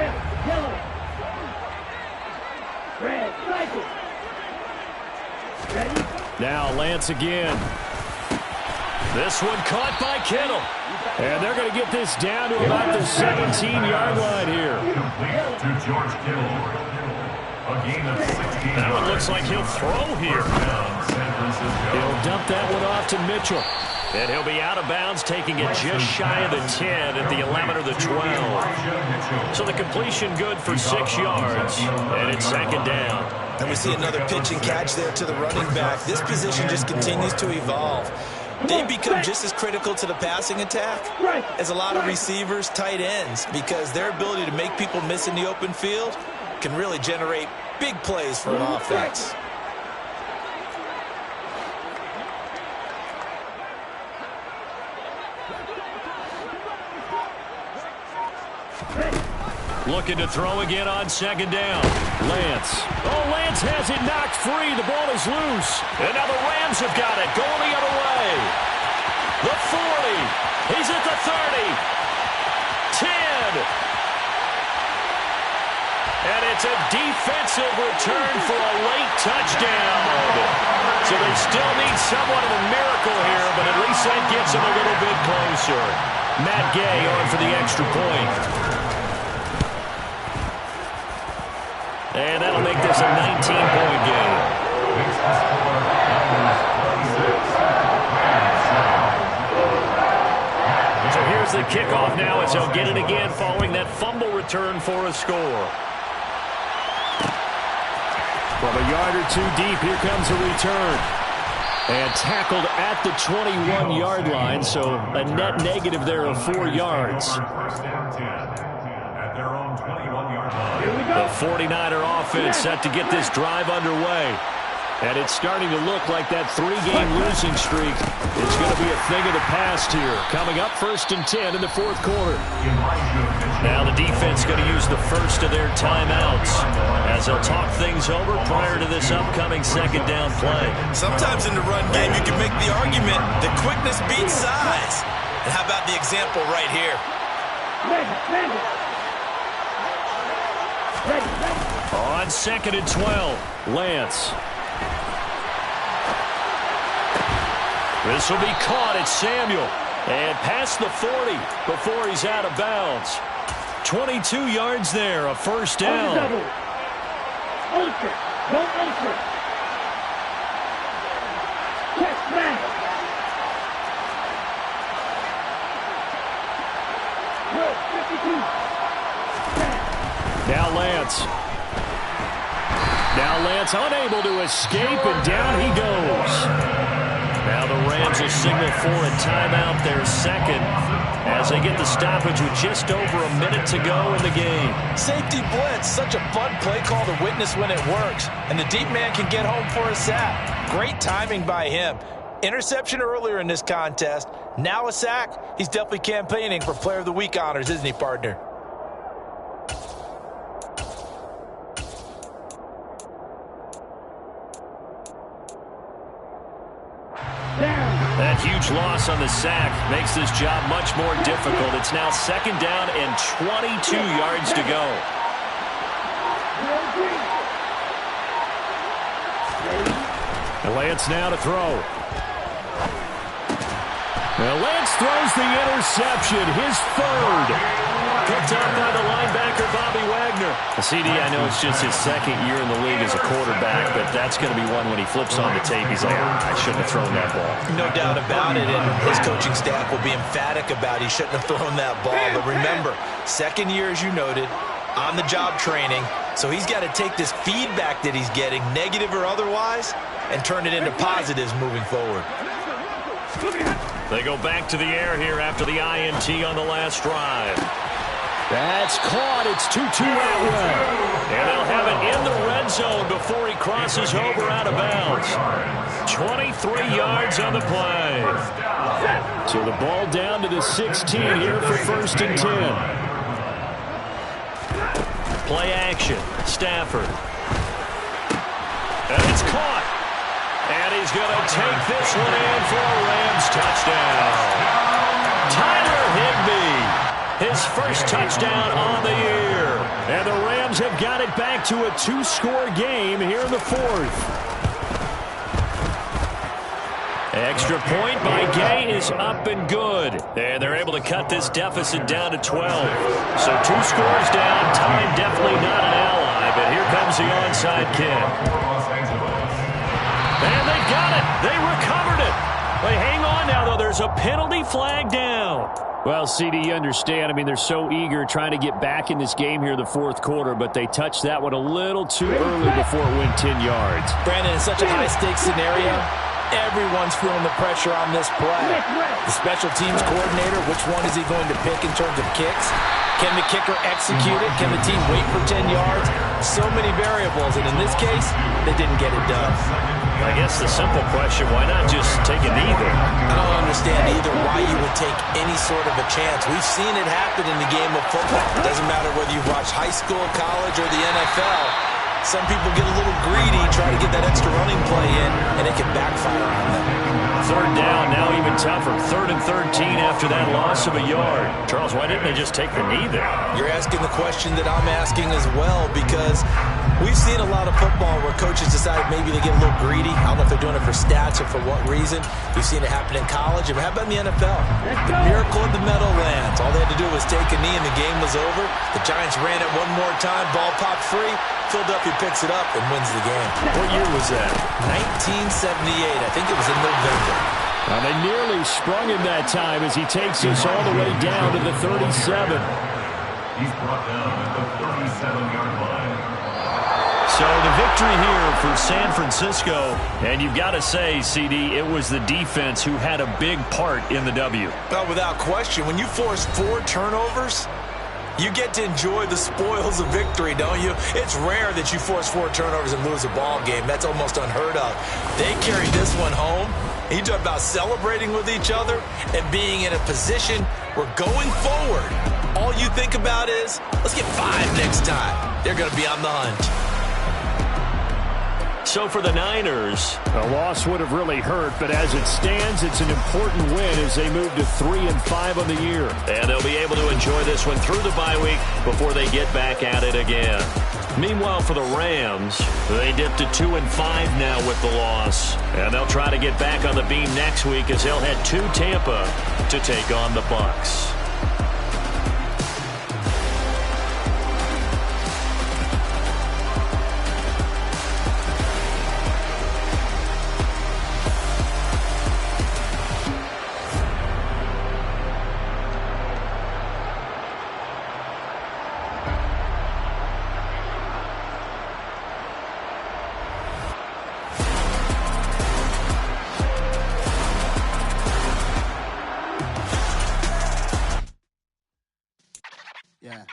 Red, striker. Ready? Now Lance again. This one caught by Kittle. And they're going to get this down to about the 17-yard line here. Complete to George Kittle. A gain of 16. That one looks like he'll throw here. He'll dump that one off to Mitchell. And he'll be out of bounds, taking it just shy of the 10 at the 11 or the 12. So the completion good for 6 yards, and it's 2nd down. And we see another pitch and catch there to the running back. This position just continues to evolve. They become just as critical to the passing attack as a lot of receivers, tight ends, because their ability to make people miss in the open field can really generate big plays for an offense. Looking to throw again on 2nd down. Lance. Oh, Lance has it knocked free. The ball is loose. And now the Rams have got it. Going the other way. The 40. He's at the 30. 10. And it's a defensive return for a late touchdown. So they still need somewhat of a miracle here, but at least that gets them a little bit closer. Matt Gay on for the extra point. And that'll make this a 19-point game. So here's the kickoff now as they'll get it again following that fumble return for a score. From a yard or two deep, here comes a return. And tackled at the 21-yard line, so a net negative there of 4 yards. The 49er offense set to get this drive underway. And it's starting to look like that 3-game losing streak is going to be a thing of the past here. Coming up 1st and 10 in the 4th quarter. Now the defense going to use the first of their timeouts as they'll talk things over prior to this upcoming 2nd down play. Sometimes in the run game you can make the argument that quickness beats size. And how about the example right here? On 2nd and 12, Lance. This will be caught at Samuel. And past the 40 before he's out of bounds. 22 yards there, a 1st down. Ultra. Go ultra. Check back. No, 52. Now Lance. Now Lance unable to escape, and down he goes. Now the Rams will signal for a timeout, their 2nd, as they get the stoppage with just over a minute to go in the game. Safety blitz, such a fun play call to witness when it works. And the deep man can get home for a sack. Great timing by him. Interception earlier in this contest. Now a sack. He's definitely campaigning for Player of the Week honors, isn't he, partner? That huge loss on the sack makes this job much more difficult. It's now 2nd down and 22 yards to go. And Lance now to throw. Now Lance throws the interception, his 3rd. Picked up by the linebacker, Bobby Wagner. CD, I know it's just his 2nd year in the league as a quarterback, but that's going to be one when he flips on the tape, he's like, I shouldn't have thrown that ball. No doubt about it, and his coaching staff will be emphatic about he shouldn't have thrown that ball. But remember, 2nd year, as you noted, on-the-job training, so he's got to take this feedback that he's getting, negative or otherwise, and turn it into positives moving forward. They go back to the air here after the INT on the last drive. That's caught. It's 2-2 Atwell. And they'll have it in the red zone before he crosses over out of bounds. 23 yards on the play. So the ball down to the 16 here for 1st and 10. Play action. Stafford. And it's caught. And he's going to take this one in for a Rams touchdown. Tyler Higbee. His 1st touchdown on the year. And the Rams have got it back to a 2-score game here in the 4th. Extra point by Gay is up and good. And they're able to cut this deficit down to 12. So 2 scores down. Time definitely not an ally. But here comes the onside kick. And they got it. They recovered it. They hang on now, though. There's a penalty flag down. Well, CD, you understand. I mean, they're so eager trying to get back in this game here in the 4th quarter, but they touched that one a little too early before it went 10 yards. Brandon, in such a high-stakes scenario, everyone's feeling the pressure on this play. The special teams coordinator, which one is he going to pick in terms of kicks? Can the kicker execute it? Can the team wait for 10 yards? So many variables, and in this case, they didn't get it done. I guess the simple question, why not just take a knee there? I don't understand either why you would take any sort of a chance. We've seen it happen in the game of football. It doesn't matter whether you've watched high school, college, or the NFL. Some people get a little greedy, try to get that extra running play in, and it can backfire on them. 3rd down, now even tougher. 3rd and 13 after that loss of a yard. Charles, why didn't they just take the knee there? You're asking the question that I'm asking as well, because we've seen a lot of football where coaches decide maybe they get a little greedy. I don't know if they're doing it for stats or for what reason. We've seen it happen in college. And how about in the NFL? The miracle of the Meadowlands. All they had to do was take a knee and the game was over. The Giants ran it one more time. Ball popped free. Philadelphia picks it up and wins the game. What year was that? 1978. I think it was in November. Well, they nearly sprung him that time as he takes us all the way down to the 37. He's brought down at the 37-yard line. So the victory here for San Francisco, and you've got to say, CD, it was the defense who had a big part in the W. Well, without question, when you force 4 turnovers, you get to enjoy the spoils of victory, don't you? It's rare that you force 4 turnovers and lose a ball game. That's almost unheard of. They carried this one home. You talk about celebrating with each other and being in a position where going forward, all you think about is, let's get 5 next time. They're going to be on the hunt. So for the Niners, a loss would have really hurt, but as it stands, it's an important win as they move to 3-5 on the year. And they'll be able to enjoy this one through the bye week before they get back at it again. Meanwhile, for the Rams, they dip to 2-5 now with the loss. And they'll try to get back on the beam next week as they'll head to Tampa to take on the Bucs. Yeah.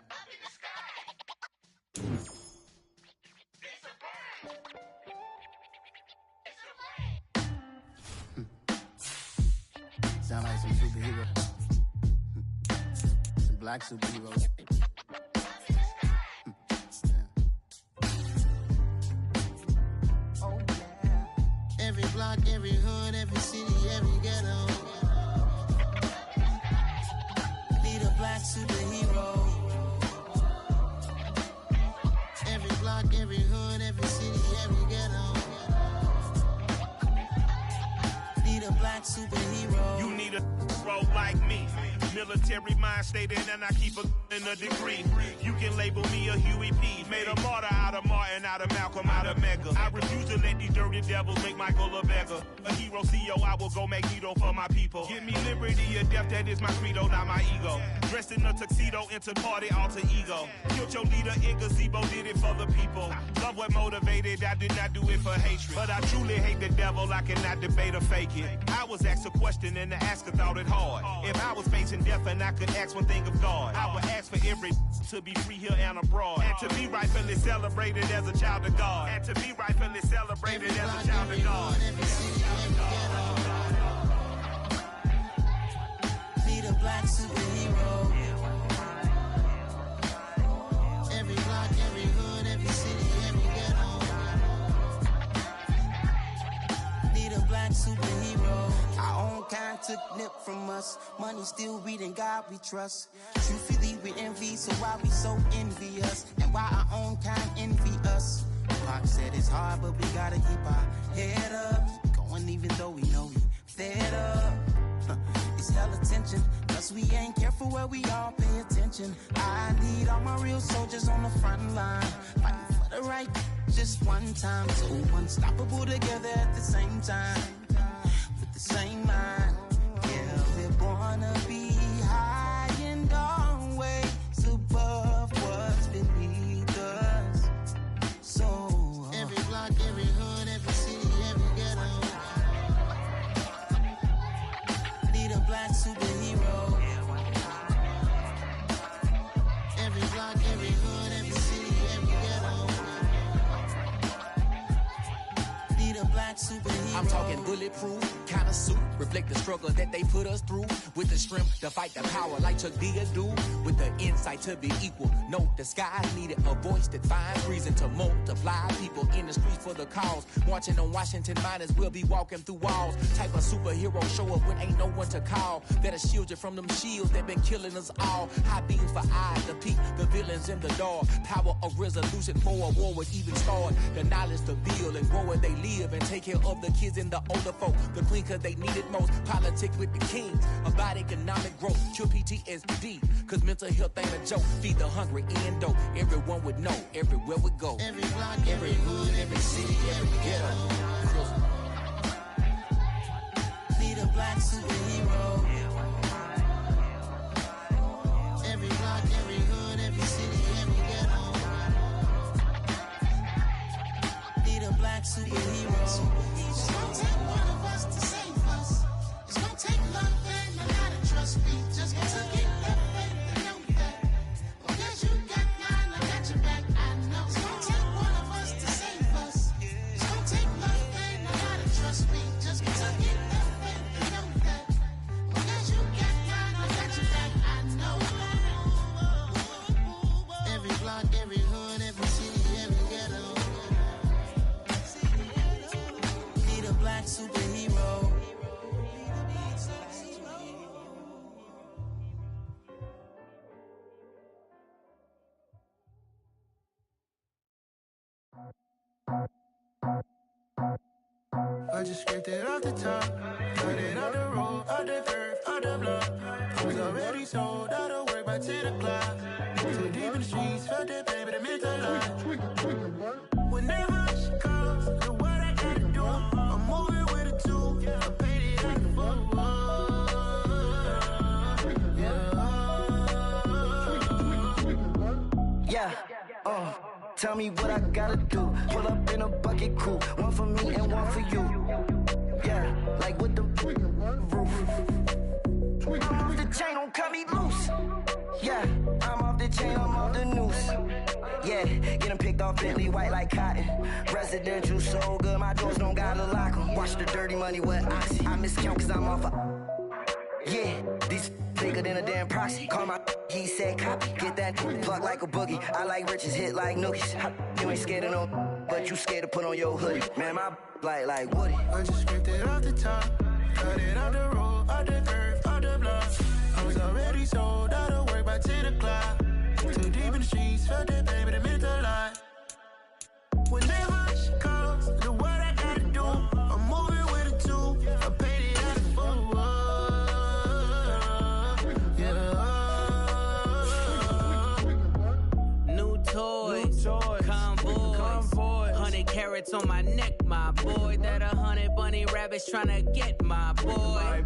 Sound like some superhero. Some black superheroes. Oh, yeah. Every block, every hood, every city, every ghetto. Need a black superhero. Every block, every hood, every city, every ghetto. Need a black superhero. You need a role like me. Military mind stated, and I keep in a degree. You can label me a Huey P. Made a martyr out of Martin, out of Malcolm, out of Mega. I refuse to let these dirty devils make Michael a beggar. A hero CEO, I will go Magneto for my people. Give me liberty or death, that is my credo, not my ego. Dressed in a tuxedo, enter party, alter ego. Killed your leader in gazebo, did it for the people. Love what motivated, I did not do it for hatred. But I truly hate the devil, I cannot debate or fake it. I was asked a question and the asker thought it hard. If I was facing death and I could ask one thing of God, I would ask for every to be free here and abroad, and to be rightfully celebrated as a child of God, and to be rightfully celebrated as a child of God. Need a black superhero. Every block, every hood, every city, every ghetto. Need a black superhero. Our own kind took nip from us. Money still reading God we trust. Truthfully we envy, so why we so envious? And why our own kind envy us? Pac said it's hard, but we gotta keep our head up. Going even though we know we fed up. It's hell attention, cause we ain't careful where we all pay attention. I need all my real soldiers on the front line, fighting for the right just one time. So unstoppable together at the same time, with the same mind. Yeah, we're born to be high and always above what's beneath us. So every block, every hood, every city, every ghetto. Need a black superhero. Every block, every hood, every city, every ghetto. Need a black superhero. I'm talking bulletproof kind of suit, reflect the struggle that they put us through, with the strength to fight the power like Chuck D do, with the insight to be equal. No, the sky needed a voice that finds reason to multiply people in the streets for the cause. Marching on Washington, might as well be walking through walls. Type of superhero show up when ain't no one to call, that'll shield you from them shields that been killing us all. High beams for eyes to peek the villains in the dark. Power of resolution for a war would even start. The knowledge to build and grow where they live, and take care of the kids and the older folk. The clean cause they need it most. Politics with the kings about economic growth. Cure PTSD, cause mental health ain't a joke. Feed the hungry and dope. Everyone would know everywhere we go. Every block, every hood, every city, every ghetto. Need a black superhero. Every block, every hood, every city, every ghetto. Need a black superhero. It's gonna take one of us to save us. It's gonna take love and a lot of trust. We just gotta get that faith and know that. Well, guess you got mine, I got your back, I know. It's gonna take one of us to save us. It's gonna take love and a lot of trust. We just gotta get that faith and know that. Well, guess you got mine, I got your back, I know. Every block, every hood, every city, every ghetto. Need a black superhero. I just scraped it off the top, cut it off the road, off the curve, off the block. I was already sold out of work by 10 o'clock. Too deep in the streets, felt that pain, but it meant a lot. When that rush comes, look what I gotta do. I'm moving with a two, I paid it like a fool. Yeah, tell me what I gotta do. Pull up in a bucket crew, one for me and one for you. Yeah, like with the roof. I'm off the chain, don't cut me loose. Yeah, I'm off the chain, I'm off the noose. Yeah, get them picked off Bentley, white like cotton. Residential so good, my doors don't gotta lock 'em. Watch the dirty money with Oxy. I miscount cause I'm off yeah, these bigger than a damn proxy. Call my he said copy. Get that plug like a boogie. I like riches, hit like nookies. You ain't scared of no, but you scared to put on your hoodie. Man, my like Woody. I just scraped it off the top, cut it off the road, off the curve, off the block. I was already sold out of work by 10 o'clock. Too deep in the streets, felt that baby, that meant a lot. When that hush comes, the what I gotta do, I'm moving with a two. I paid it out of full. Yeah. New toys, convoys, 100 carats on my neck, my boy. That 100 bunny rabbits tryna get my boy.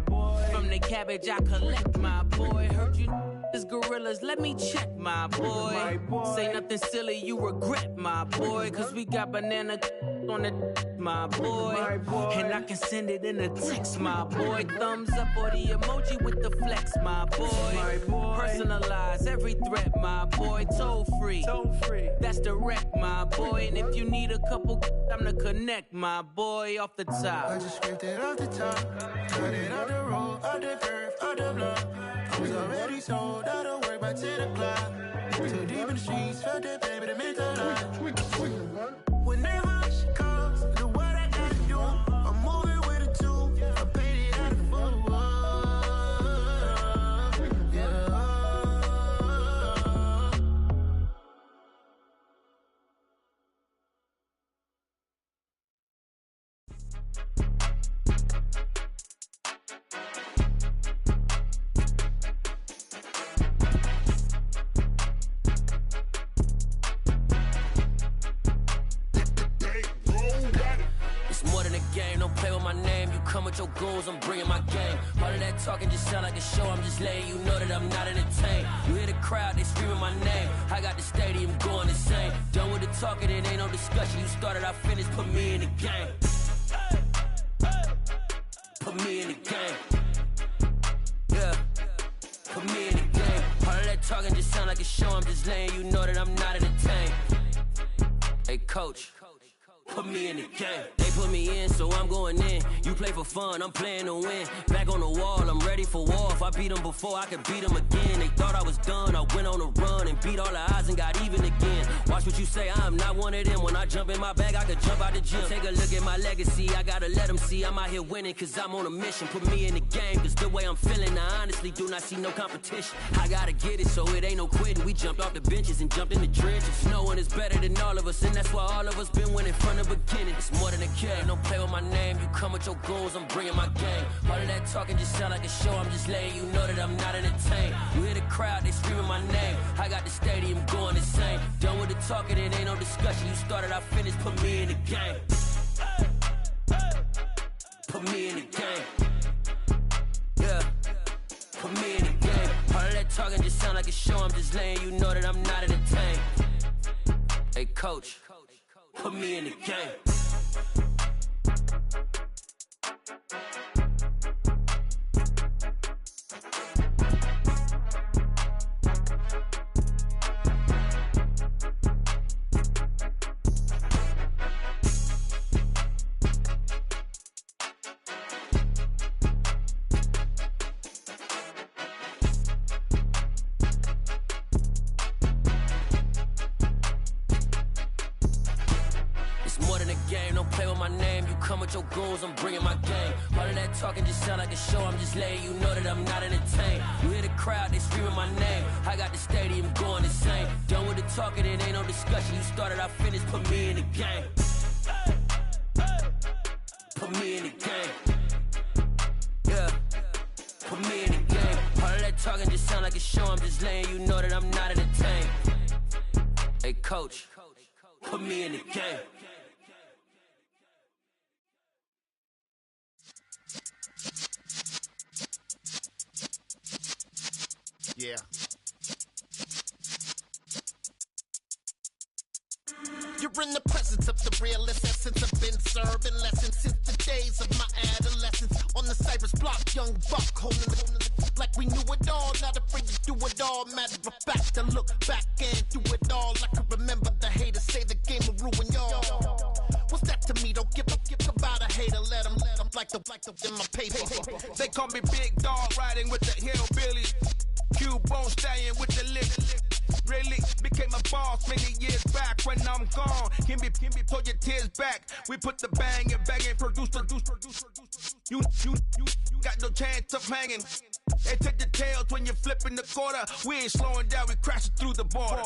From the cabbage I collect, my boy. Heard you is gorillas, let me check, my boy. Say nothing silly, you regret, my boy. Cause we got banana on the my boy. And I can send it in a text, my boy. Thumbs up or the emoji with the flex, my boy. Personalize every threat, my boy. Toll free, that's direct, my boy. And if you need a couple, I'm the connect, my boy. Off the top, I just scraped it off the top, cut it off the road, off the curve, off the block. I was already sold out of work by 10 o'clock. Too deep in the streets, felt that baby, that meant a lot. When that hush comes, the what I gotta do, I'm moving with a two. I paid it out of full. Yeah. Come with your goons, I'm bringing my game. All of that talking just sound like a show, I'm just letting you know that I'm not entertained. You hear the crowd, they screaming my name. I got the stadium going insane. Done with the talking, it ain't no discussion. You started, I finished, put me in the game. Put me in the game. Yeah, put me in the game. All of that talking just sound like a show, I'm just letting you know that I'm not entertained. Hey coach, put me in the game. They put me in, so I'm going in. You play for fun, I'm playing to win. Back on the wall, I'm ready for war. If I beat them before, I could beat them again. They thought I was done, I went on a run and beat all the odds and got even again. Watch what you say, I'm not one of them. When I jump in my bag, I could jump out the gym. Take a look at my legacy, I gotta let them see I'm out here winning, cause I'm on a mission. Put me in the game, cause the way I'm feeling, I honestly do not see no competition. I gotta get it, so it ain't no quitting. We jumped off the benches and jumped in the trenches. No one is better than all of us, and that's why all of us been winning from the beginning. It's more than a game, don't play with my name. You come with your goons, I'm bringing my game. All of that talking just sound like a show, I'm just letting you know that I'm not entertained. You hear the crowd, they screaming my name. I got the stadium going insane. Done with the talking, it ain't no discussion. You started, I finished, put me in the game. Put me in the game. Yeah, put me in the game. All of that talking just sound like a show, I'm just letting you know that I'm not entertained. Hey coach, put me in the game. Your goals, I'm bringing my game. All of that talking just sound like a show, I'm just letting you know that I'm not entertained. You hear the crowd, they screaming my name. I got the stadium going insane. Done with the talking, it ain't no discussion. You started, I finished, put me in the game. Put me in the game. Yeah, put me in the game. All of that talking just sound like a show, I'm just letting you know that I'm not entertained. Hey coach, put me in the game. Yeah. You in the presence of the realest essence. I've been serving lessons since the days of my adolescence. On the Cypress block, young buck holding the like we knew it all. Not afraid to do it all. Matter of fact, I look back and do it all. I can remember the haters say the game will ruin y'all. What's that to me? Don't give about a hater. Let them like the in my paper. They call me Big Dog, riding with the hillbillies. Cubone staying with the lip. Really became a boss many years back. When I'm gone, can be pull your tears back. We put the bang and produce. You got no chance of hanging. They take the tails when you're flipping the quarter. We ain't slowing down, we crashing through the border.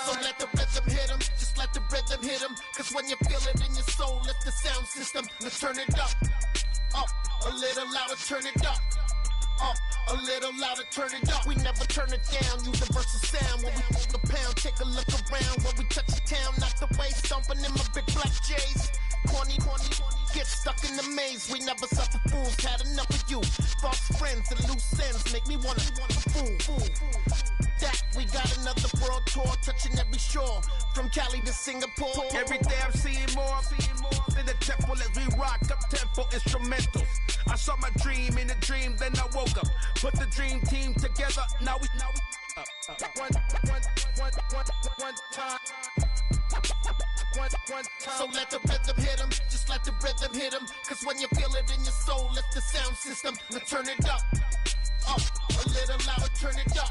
So let the rhythm hit him, just let the rhythm hit him. Cause when you feel it in your soul, lift the sound system. Let's turn it up, a little louder, turn it up, a little louder, turn it up. We never turn it down, universal sound. When we hold the pound, take a look around. When we touch the town, knock the way, stomping in my big black J's. Corny, get stuck in the maze. We never suffer fools, had enough of you. False friends and loose ends make me wanna fool. That we got another world tour, touching every shore, from Cali to Singapore. Every day I'm seeing more in the temple as we rock up tempo instrumentals. I saw my dream in a dream, then I woke up. Put the dream team together, now we one time. So let the rhythm hit him, just let the rhythm hit him. Cause when you feel it in your soul, lift the sound system. Let's turn it up, a little louder, turn it up,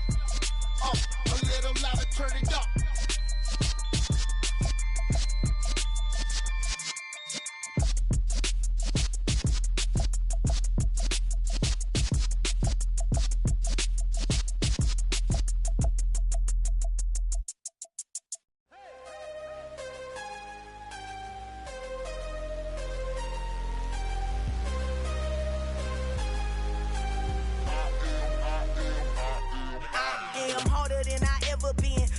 a little louder, turn it up.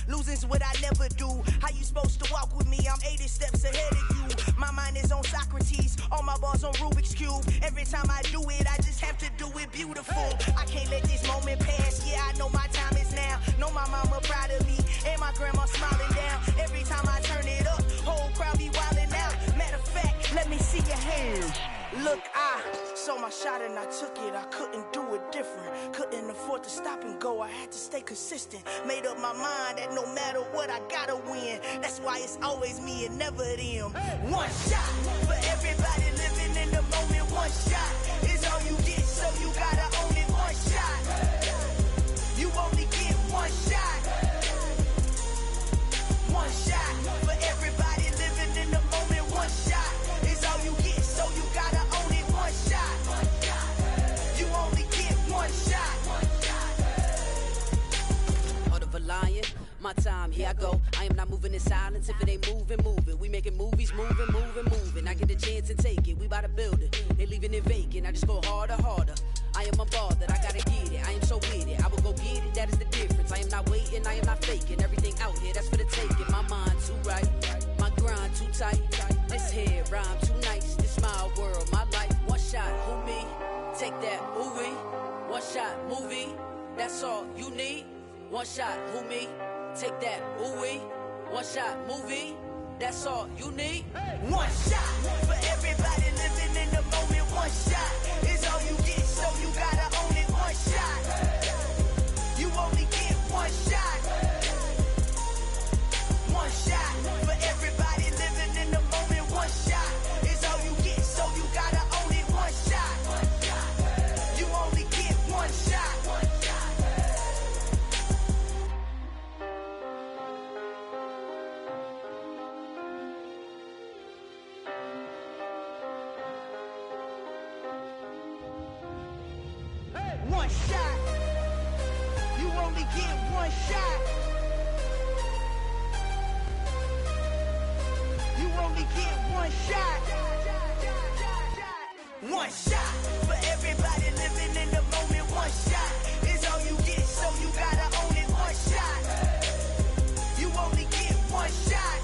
Losing's what I never do. How you supposed to walk with me? I'm 80 steps ahead of you. My mind is on Socrates, all my bars on Rubik's Cube. Every time I do it, I just have to do it beautiful. I can't let this moment pass. Yeah, I know my time is now. Know my mama proud of me, and my grandma smiling down. Every time I turn it up, whole crowd be wildin' out. Matter of fact, let me see your hands. Look, I saw my shot and I took it. I couldn't do it different. Couldn't afford to stop and go. I had to stay consistent. Made up my mind that no matter what, I gotta win. That's why it's always me and never them. One shot for everybody living in the moment. One shot is all you get, so you gotta own it. One shot. You only get one shot. One shot for everybody living in the moment. One shot is all you get, so you gotta own it. One shot. You only get one shot. Heart of a lion, my time, here I go. I am not moving in silence. If it ain't moving, moving. We making movies, moving. I get the chance and take it. We bout to build it. They leaving it vacant. I just go harder. I am a ball that I gotta get it. I am so with it. I will go get it. That is the difference. I am not waiting. I am not faking. Everything out here, that's for the taking. My mind too right. My grind too tight. This here rhyme too nice. This my world, my life. One shot, who me? Take that, movie. One shot, movie. That's all you need. One shot, who me? Take that, ooh-wee. One shot, movie. That's all you need. One shot for everybody living in the moment. One shot is all you get, so you gotta own it. One shot. You only get one shot. One shot for everybody living in the moment. One shot is all you get, so you gotta own it. One shot. You only get one shot. One shot. You only get one shot. You only get one shot. One shot for everybody living in the moment. One shot is all you get, so you gotta own it. One shot. You only get one shot.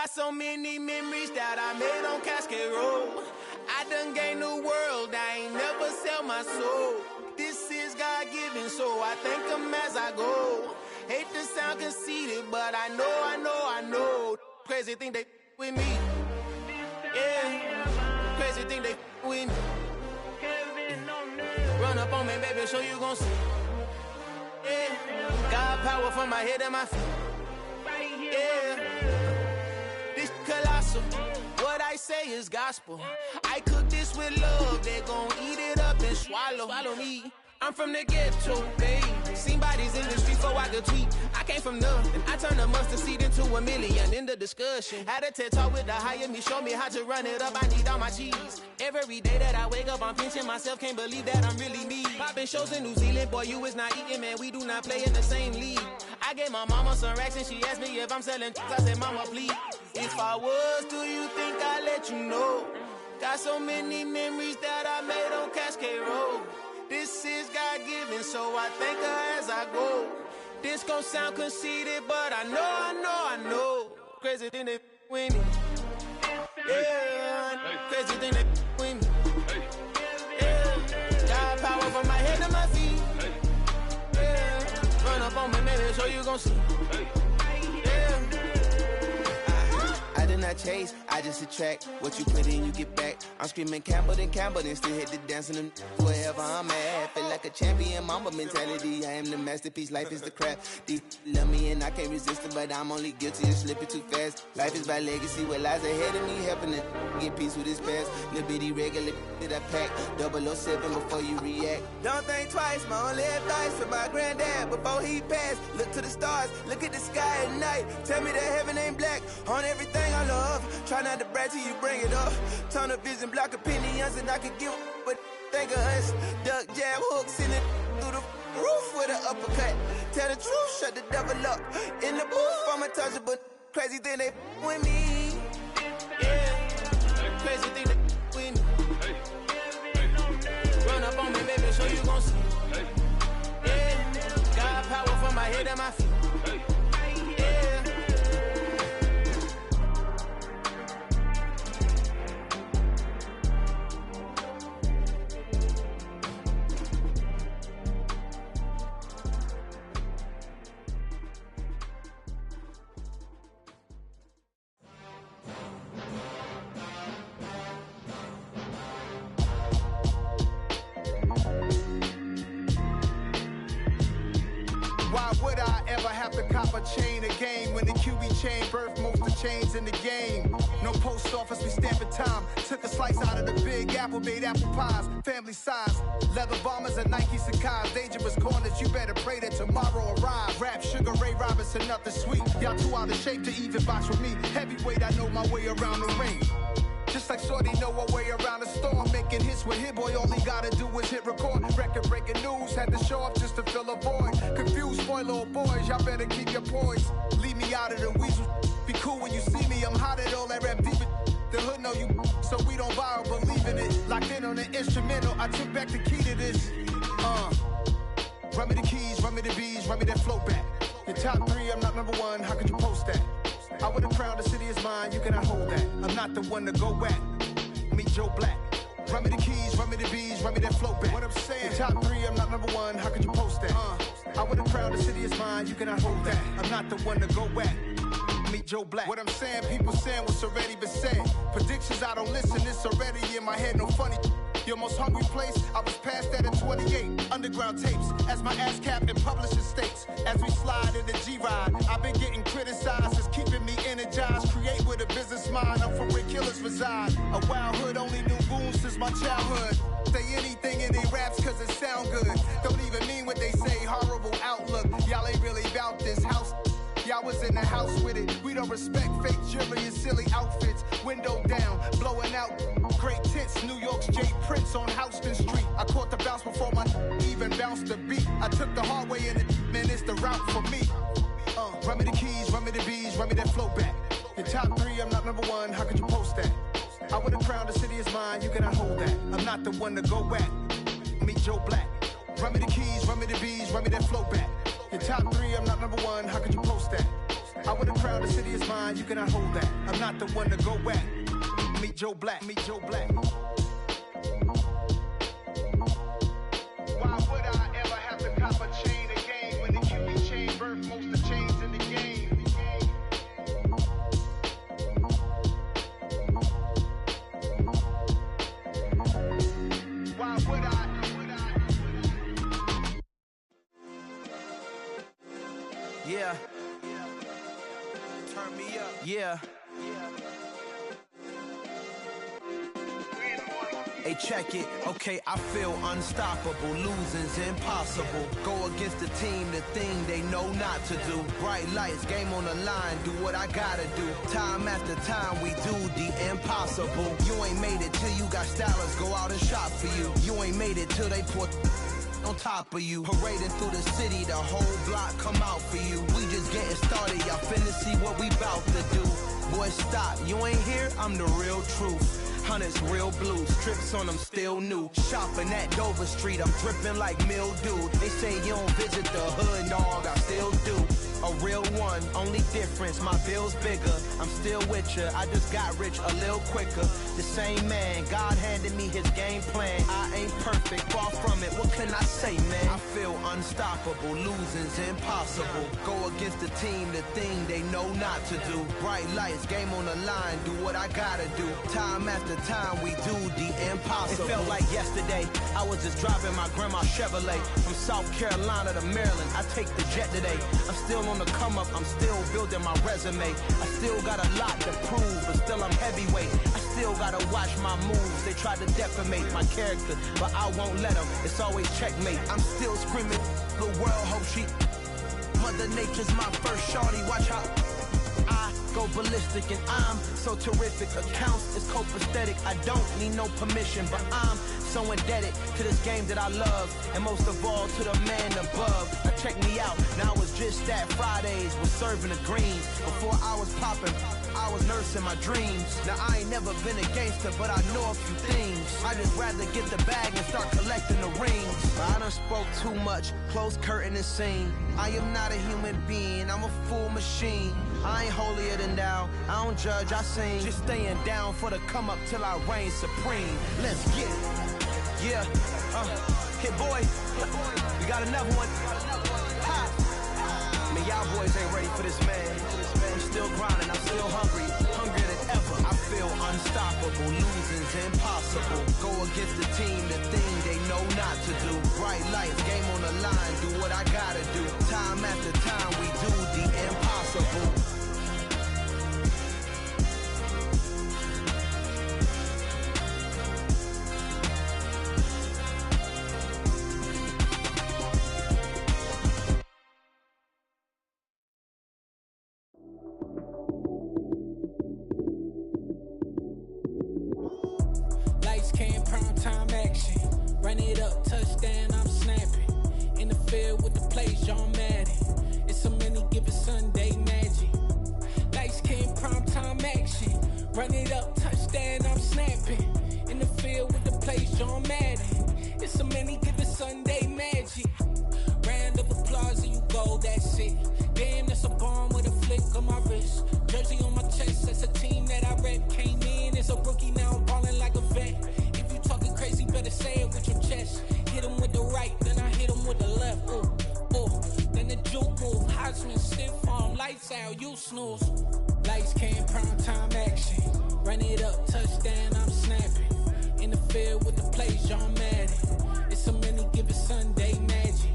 Got so many memories that I made on Cascade Road. I done gained the world, I ain't never sell my soul. This is God-given, so I thank him as I go. Hate to sound conceited, but I know. Crazy thing they with me. Yeah, crazy thing they with me. Run up on me, baby, so you gon' see. Yeah, got power from my head and my feet. Yeah, this colossal. What I say is gospel. I cook this with love, they gon' eat it up and swallow me. I'm from the ghetto, babe. Seen bodies in the street before I could tweet. I came from nothing. I turned a mustard seed into $1 million in the discussion. Had a TED talk with the higher me, show me how to run it up. I need all my cheese. Every day that I wake up, I'm pinching myself. Can't believe that I'm really me. Popping shows in New Zealand, boy, you is not eating, man. We do not play in the same league. I gave my mama some racks and she asked me if I'm selling. I said, mama, please. If I was, do you think I'd let you know? Got so many memories that I made on Cascade Road. This is God-given, so I thank her as I go. This gon' sound conceited, but I know. Crazy thing they with me. Yeah, crazy thing they with me. Yeah, got power from my head to my feet. Yeah, run up on me, baby, so you gon' see. I did not chase, I just attract. What you put in, you get back. I'm screaming Campbell, then still hit the dancing and wherever I'm at. Feel like a champion, mamba mentality. I am the masterpiece, life is the crap. Deep love me and I can't resist it, but I'm only guilty of slipping too fast. Life is by legacy, what lies ahead of me, helping to get peace with this past. Little bitty regular that I pack, 007 before you react. Don't think twice, my only advice for my granddad before he passed. Look to the stars, look at the sky at night. Tell me that heaven ain't black on everything I love. Try not to brag till you bring it up. Tunnel vision, block opinions, and I could give but think of us. Duck jab hooks in it through the roof with an uppercut. Tell the truth, shut the devil up. In the booth, I'm untouchable. Crazy thing they with me. Yeah, crazy thing they with me. Run up on me, baby, so you gon' see. Yeah, got power from my head and my feet. Chain a game when the QB chain birthed most of chains in the game. No post office, we stamping time. Took a slice out of the big apple, made apple pies, family size. Leather bombers and Nike Sacai's. Dangerous corners, you better pray that tomorrow arrives. Rap, Sugar Ray Robinson, nothing sweet. Y'all too out of shape to even box with me. Heavyweight, I know my way around the ring. Just like Shorty know her way around the storm. Making hits with Hit Boy, all he gotta do is hit record. Record breaking news, had to show up just to fill a void. Confused, spoiled little boys, y'all better keep your poise. Leave me out of the weasel. Be cool when you see me, I'm hot at all that rap deep. The hood know you, so we don't borrow, believe in it. Locked in on the instrumental, I took back the key to this. Run me the keys, run me the bees, run me that flow back. Your top 3, I'm not number 1, how could you post that? I would have crowned the city is mine, you cannot hold that. I'm not the one to go at. Meet Joe Black. Run me the keys, run me the bees, run me that flow back. What I'm saying, your top 3, I'm not number 1, how could you post that? I would have crowned the city is mine, you cannot hold that. I'm not the one to go at. Meet Joe Black. What I'm saying, people saying what's already been said. Predictions, I don't listen, it's already in my head, no funny. Your most hungry place, I was past that at 28. Underground tapes, as my ass cap in publishing states. As we slide in the G-Ride, I've been getting criticized, it's keeping me energized. Create with a business mind, I'm from where killers reside. A wild hood, only knew goons since my childhood. Say anything in they raps cause it sound good. Don't even mean what they say, horrible outlook. Y'all ain't really about this house. Y'all was in the house with it. We don't respect fake jewelry and silly outfits. Window down, blowing out great tits. New York's J. Prince on Houston Street. I caught the bounce before my even bounced the beat. I took the hard way in it, man, it's the route for me. Run me the keys, run me the bees, run me that flow back. Your top 3, I'm not number 1, how could you post that? I would have crowned the city is mine, you cannot hold that. I'm not the one to go at. Meet Joe Black. Run me the keys, run me the bees, run me that flow back. Your top 3, I'm not number 1, how could you post that? I would have crowned the city is mine, you cannot hold that. I'm not the one to go at. Meet Joe Black, meet Joe Black. Why would I ever have to cop a chain again when the QB chain birthed most of the chains in the game? Why would I? Yeah. Turn me up. Yeah. Hey, check it. Okay, I feel unstoppable. Losing's impossible. Go against the team, the thing they know not to do. Bright lights, game on the line, do what I gotta do. Time after time, we do the impossible. You ain't made it till you got stylers go out and shop for you. You ain't made it till they put on top of you. Parading through the city, the whole block come out for you. We just getting started, y'all finna see what we bout to do. Boy, stop, you ain't here, I'm the real truth. Hunters, real blues, strips on them still new. Shopping at Dover Street, I'm dripping like mildew. They say you don't visit the hood, dog, I still do. A real one, only difference, my bill's bigger. I'm still with ya, I just got rich a little quicker. The same man, God handed me his game plan. I ain't perfect, far from it, what can I say, man? I feel unstoppable, losing's impossible. Go against the team, the thing they know not to do. Bright lights, game on the line, do what I gotta do. Time after time, we do the impossible. It felt like yesterday, I was just driving my grandma's Chevrolet. From South Carolina to Maryland, I take the jet today. I'm still on the come up, I'm still building my resume. I still got a lot to prove, but still I'm heavyweight. I still gotta watch my moves, they try to defamate my character, but I won't let them, it's always checkmate. I'm still screaming, the world hope she, Mother Nature's my first shorty, watch how I go ballistic and I'm so terrific. Accounts is copacetic, I don't need no permission, but I'm so indebted to this game that I love, and most of all to the man above. Now check me out, now it's just that Fridays was serving the greens. Before I was popping, I was nursing my dreams. Now I ain't never been a gangster, but I know a few things. I just rather get the bag and start collecting the rings. I done spoke too much, close curtain and scene. I am not a human being, I'm a full machine. I ain't holier than thou, I don't judge, I sing. Just staying down for the come up till I reign supreme. Let's get it. Yeah, Hit Boy, we got another one. Ha. Man, y'all boys ain't ready for this, man. I'm still grinding, I'm still hungry, hungrier than ever. I feel unstoppable, losing's impossible. Go against the team, the thing they know not to do. Bright lights, game on the line, do what I gotta do. Time after time, we do the impossible. Lights came, prime time action. Run it up, touchdown, I'm snapping. In the field with the plays, John Madden. It's a many given Sunday magic. Lights came, prime time action. Run it up, touchdown, I'm snapping. In the field with the plays, John Madden. It's a many given Sunday magic. Round of applause and you go, that's it. Damn, that's a bomb with a flick on my wrist. Jersey on my chest, that's a team that I rep. Came in as a rookie, now I'm ballin' like a vet. If you talking crazy, better say it with your chest. Hit him with the right, then I hit him with the left. Then the juke move, Heisman, stiff arm, lights out, you snooze. Lights came, prime time action. Run it up, touchdown, I'm snapping. In the field with the plays, John Madden. It's a many given Sunday magic.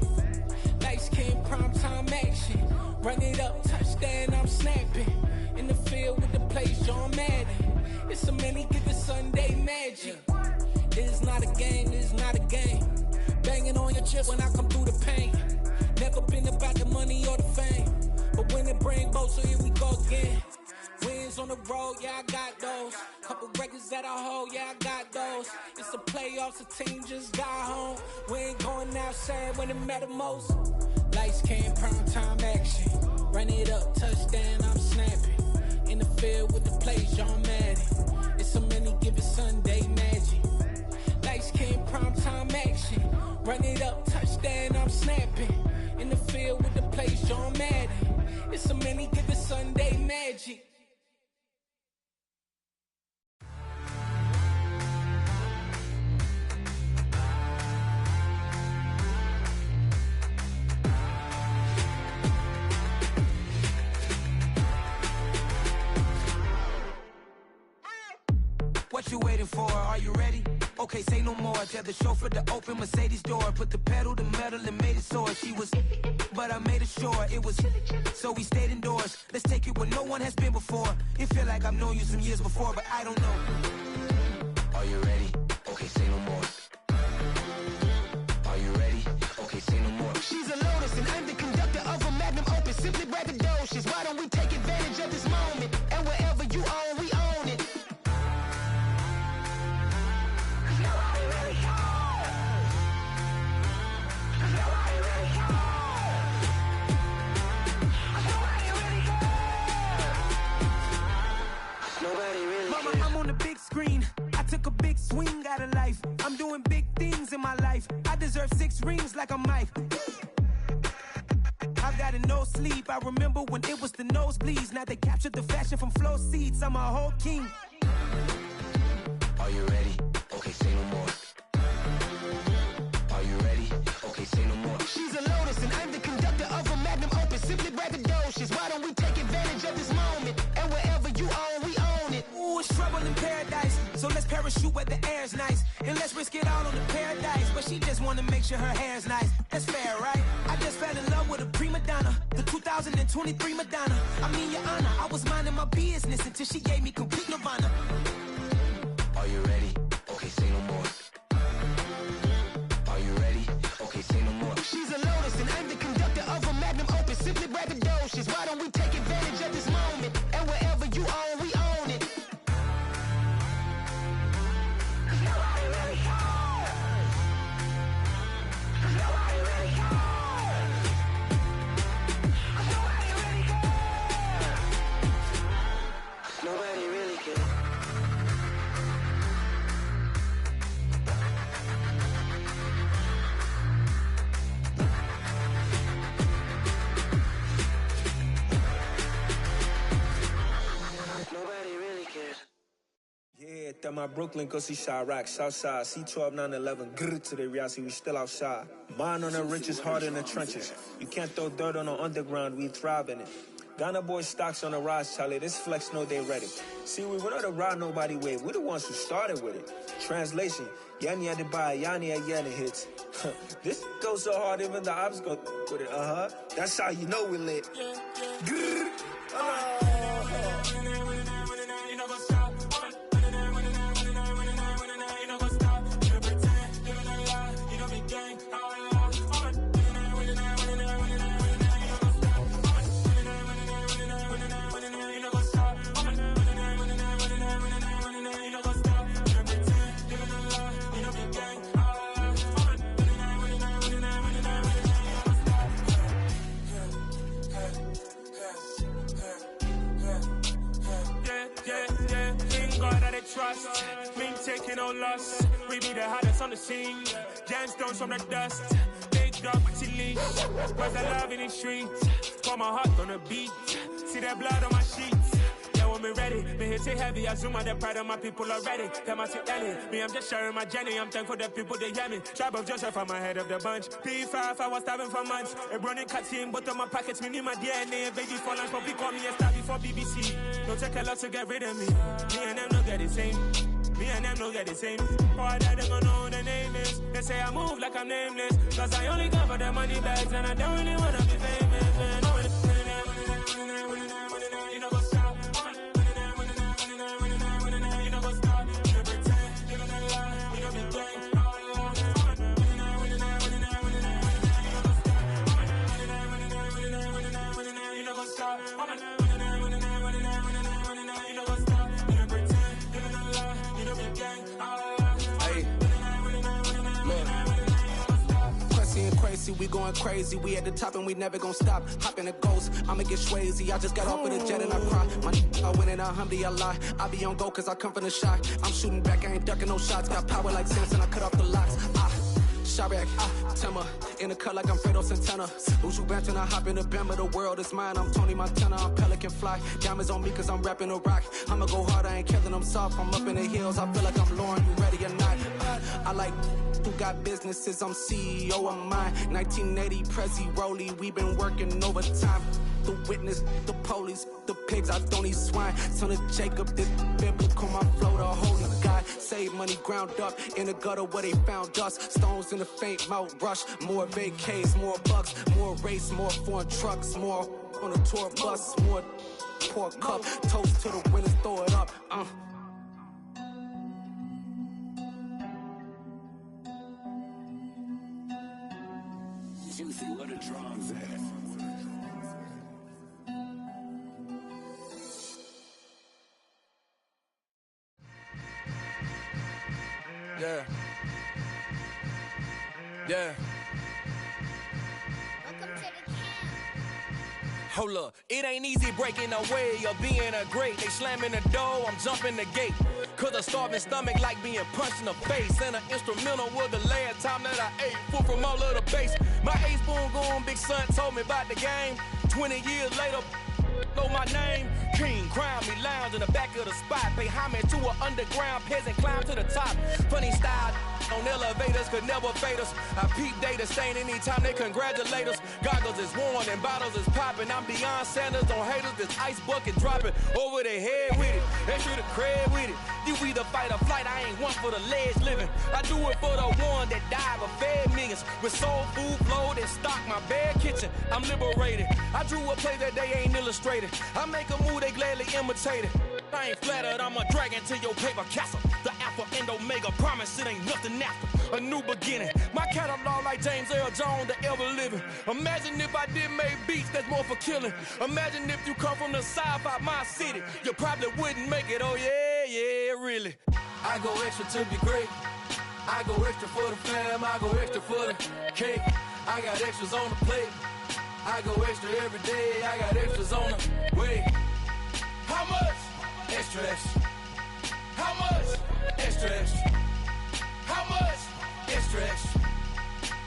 Lights came, prime time action. Run it up, touchdown, I'm snapping. In the field with the plays, John Madden. It's a many given Sunday magic. It is not a game, it is not a game. Banging on your chest when I come through the pain. Never been about the money or the fame, but when it bring both, so here we go again. Wins on the road, yeah, I got those. Couple records that I hold, yeah, I got those. It's the playoffs, the team just got home. We ain't going outside when it matter most. Lights came, prime time action. Run it up, touchdown, I'm snapping. In the field with the plays, John Madden. It's a many given Sunday magic. Lights came, prime time action. Run it up, touchdown, I'm snapping. In the field with the plays, John Madden. It's a many given Sunday. Magic. What you waiting for? Are you ready? Okay, say no more. Tell the chauffeur to open Mercedes door. Put the pedal to metal and made it soar. She was, but I made it sure it was. So we stayed indoors. Let's take it where no one has been before. It feel like I've known you some years before, but I don't know. Are you ready? Okay, say no more. Are you ready? Okay, say no more. She's a Lotus and I'm the conductor of a Magnum Opus. Simply braggadocious. Why don't we take advantage of this moment? And wherever you own, we own it. Mama, I'm on the big screen. I took a big swing out of life. I'm doing big things in my life. I deserve 6 rings like a Mike. I've got no sleep. I remember when it was the nosebleeds. Now they captured the fashion from flow seats. I'm a whole king. Are you ready? Okay, say no more. Are you ready? Okay, say no more. She's a Lotus and I'm the conductor of a Magnum Opus. Simply braggadocious. Why don't we take advantage of this moment? And wherever you own, we own it. Ooh, it's trouble in paradise. So let's parachute where the air's nice. And let's risk it all on the paradise. But she just wanna make sure her hair's nice. That's fair, right? I just fell in love with a prima donna. The 2023 Madonna. I mean, your honor, I was minding my business until she gave me complete nirvana. Are you ready? Okay, say no more. Are you ready? Okay, say no more. She's a Lotus and I'm the conductor of a Magnum Opus. Simply braggadocious. Why don't we take advantage of this moment? And wherever you own, we own it. Nobody really cares. Nobody really cares. Yeah, that my Brooklyn, go see Chirac, Southside, C12, 911, grrr to the reality, we still outside. Mine on the riches, hard in the trenches. You can't throw dirt on the underground, we thrive in it. Ghana boys stocks on the rise, Charlie, this flex know they ready. See, we were not to ride nobody wave, we the ones who started with it. Translation, Yanni had to buy, Yanni had Yanni hits. This goes so hard, even the ops go with it, That's how you know we lit. Grrr. Trust, me taking no loss. We be the hottest on the scene. Gemstones from the dust. Big dog with leash. Where's the love in the streets? Pour my heart on the beat. See that blood on my sheets. Yeah, when me ready, me hit it heavy. I zoom out the pride of my people already. Tell my sit Ellie. Me, I'm just sharing my journey. I'm thankful that people they hear me. Tribe of Joseph, I'm ahead of the bunch. P5, I was starving for months. A running cut team, but on my pockets, me need my DNA. Baby for lunch, but call me a star before BBC. Don't take a lot to get rid of me. Me and them don't get the same. Me and them don't get the same. All that they gonna know the name is. They say I move like I'm nameless. Cause I only cover the money bags and I don't really wanna be famous, man. You know go stop. You know go stop. You pretend, living a lie. You know be gang. You know go stop. We going crazy, we at the top and we never gonna stop. Hop in a ghost, I'ma get swayzy. I just got off of the jet and I cry. My I win in a Humvee, I lie. I be on go cause I come from the shot. I'm shooting back, I ain't ducking no shots. Got power like Samson, I cut off the locks. Chirac, Timmer, in the cut like I'm Fredo Santana. Lose you back and I hop in the Bama, the world is mine. I'm Tony Montana, I'm Pelican Fly. Diamonds on me cause I'm rapping a rock. I'ma go hard, I ain't killing them soft. I'm up in the hills, I feel like I'm Lauren, you ready or not? I like who got businesses, I'm CEO of mine. 1980 Prezi Rolly, we been working overtime. The witness, the police, the pigs, I don't eat swine. Son of Jacob, this biblical, my flow, the holy God. Save money ground up in the gutter where they found us. Stones in the faint mouth rush. More vacays, more bucks, more race, more foreign trucks, more on a tour bus, more pour cup. Toast to the winners, throw it up. Juicy, what a drums at. Yeah. Yeah. Hold up, it ain't easy breaking away or being a great. They slamming the door, I'm jumping the gate. Cause a starving stomach like being punched in the face. And an instrumental was the last time that I ate food from all of the bass. My ace boom goon, big son told me about the game. 20 years later, know my name. King, crown me, lounge in the back of the spot. Pay homage to an underground peasant, climb to the top. Funny style on elevators could never fade us. I peep data stain anytime they congratulate us. Goggles is worn and bottles is popping. I'm Deion Sanders on haters, this ice bucket dropping over their head with it. Extra the cred with it. You either fight or flight, I ain't one for the ledge living. I do it for the one that died but fed millions. With soul food flowed and stock my bad kitchen. I'm liberated. I drew a play that they ain't illustrated. I make a move, they gladly imitate it. I ain't flattered, I'm a dragon to your paper castle. The Alpha and Omega, promise it ain't nothing after. A new beginning. My catalog like James Earl Jones, the ever living. Imagine if I did make beats that's more for killing. Imagine if you come from the south out my city. You probably wouldn't make it, oh yeah, really. I go extra to be great. I go extra for the fam, I go extra for the cake. I got extras on the plate. I go extra every day, I got extras on the way. How much? Extra, extra. How much? Extra, extra. How much? Extra, extra.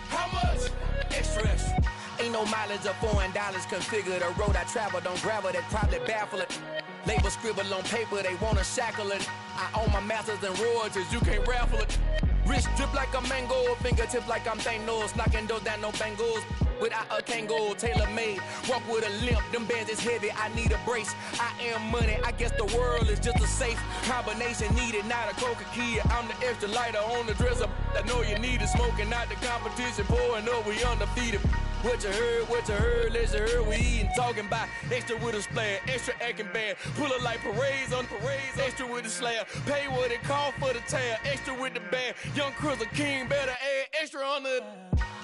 How much? Extra, extra. Ain't no mileage of $4 configure the road I travel. Don't gravel that probably baffle it. Label scribble on paper, they wanna shackle it. I own my masters and royalties, you can't raffle it. Wrist drip like a mango, fingertip like I'm Thanos. Knocking doors down, no bangles. Without a Kango, tailor-made. Walk with a limp, them bands is heavy, I need a brace. I am money, I guess the world is just a safe combination needed, not a coca-key. I'm the extra lighter on the dresser. I know you need it, smoking out the competition, pouring up, we undefeated. What you heard, let's hear we eatin', talking about extra with a splash, extra acting bad, pull it like parades on parades, extra with the slab, pay what it cost for the tab, extra with the band, young Chris a king, better add extra on the.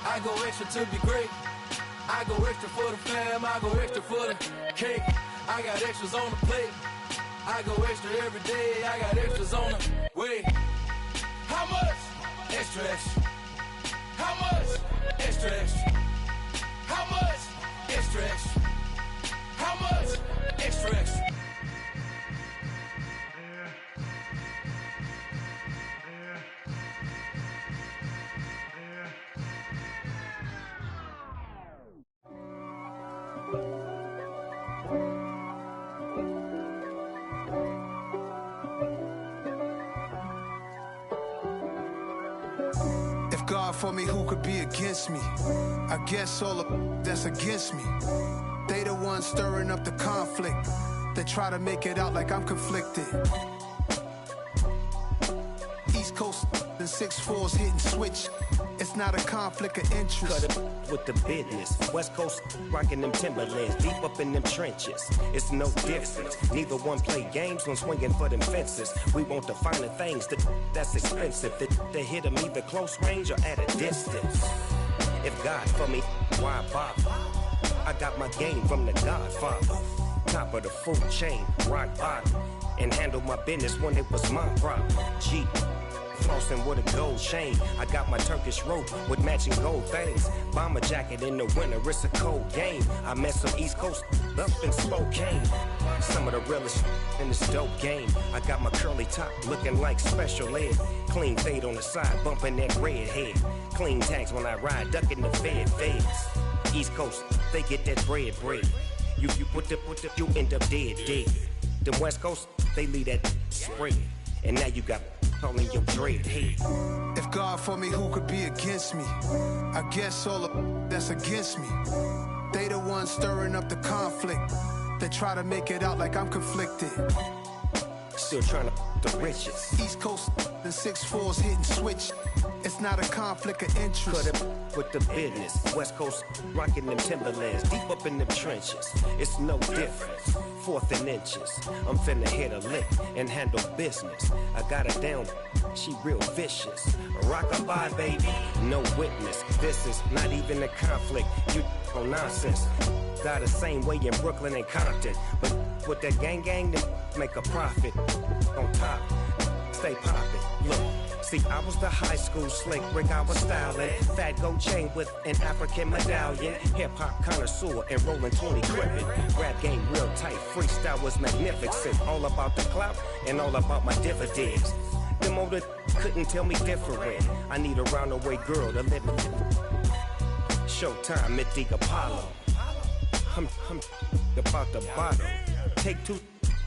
I go extra to be great, I go extra for the fam, I go extra for the cake, I got extras on the plate, I go extra every day, I got extras on the way. How much? Extra, extra. How much? Extra, extra. How much? Extra, extra. How much? Extra, extra. God for me, who could be against me? I guess all of that's against me. They the ones stirring up the conflict. They try to make it out like I'm conflicted. East Coast and 6'4s hitting switch. It's not a conflict of interest. Cut it with the business. West Coast rocking them Timberlands, deep up in them trenches. It's no difference. Neither one play games when swinging for them fences. We want the finer things that's expensive. They hit them either close range or at a distance. If God for me, why bother? I got my game from the Godfather. Top of the food chain, rock bottom. And handle my business when it was my problem. Jeep. Flossing with a gold chain. I got my Turkish rope with matching gold things. Bomber jacket in the winter, it's a cold game. I met some East Coast up in Spokane. Some of the realest in this dope game. I got my curly top looking like special ed. Clean fade on the side, bumping that red head. Clean tags when I ride, ducking the feds. East Coast, they get that bread. You put the, you end up dead. Them West Coast, they leave that spread. And now you got calling your dread head. If God for me, who could be against me? I guess all of that's against me. They the ones stirring up the conflict. They try to make it out like I'm conflicted. Still trying to the riches. East Coast, the 6'4s hitting switch. It's not a conflict of interest. Cut it with the business. West Coast rocking them Timberlands, deep up in them trenches. It's no difference. 4th and inches. I'm finna hit a lick and handle business. I got her down, she real vicious. Rock-a-bye, baby, no witness. This is not even a conflict. You on nonsense. Got the same way in Brooklyn and Compton. But with that gang, then make a profit. On top, stay poppin'. Look. See, I was the high school slick Rick, I was styling. Fat gold chain with an African medallion. Hip-hop connoisseur and rolling 20 crippin'. Rap game real tight, freestyle was magnificent. All about the clout and all about my dividends. Them older couldn't tell me different. I need a round-the-way girl to live in. Showtime at the Apollo. I'm about the bottle. Take 2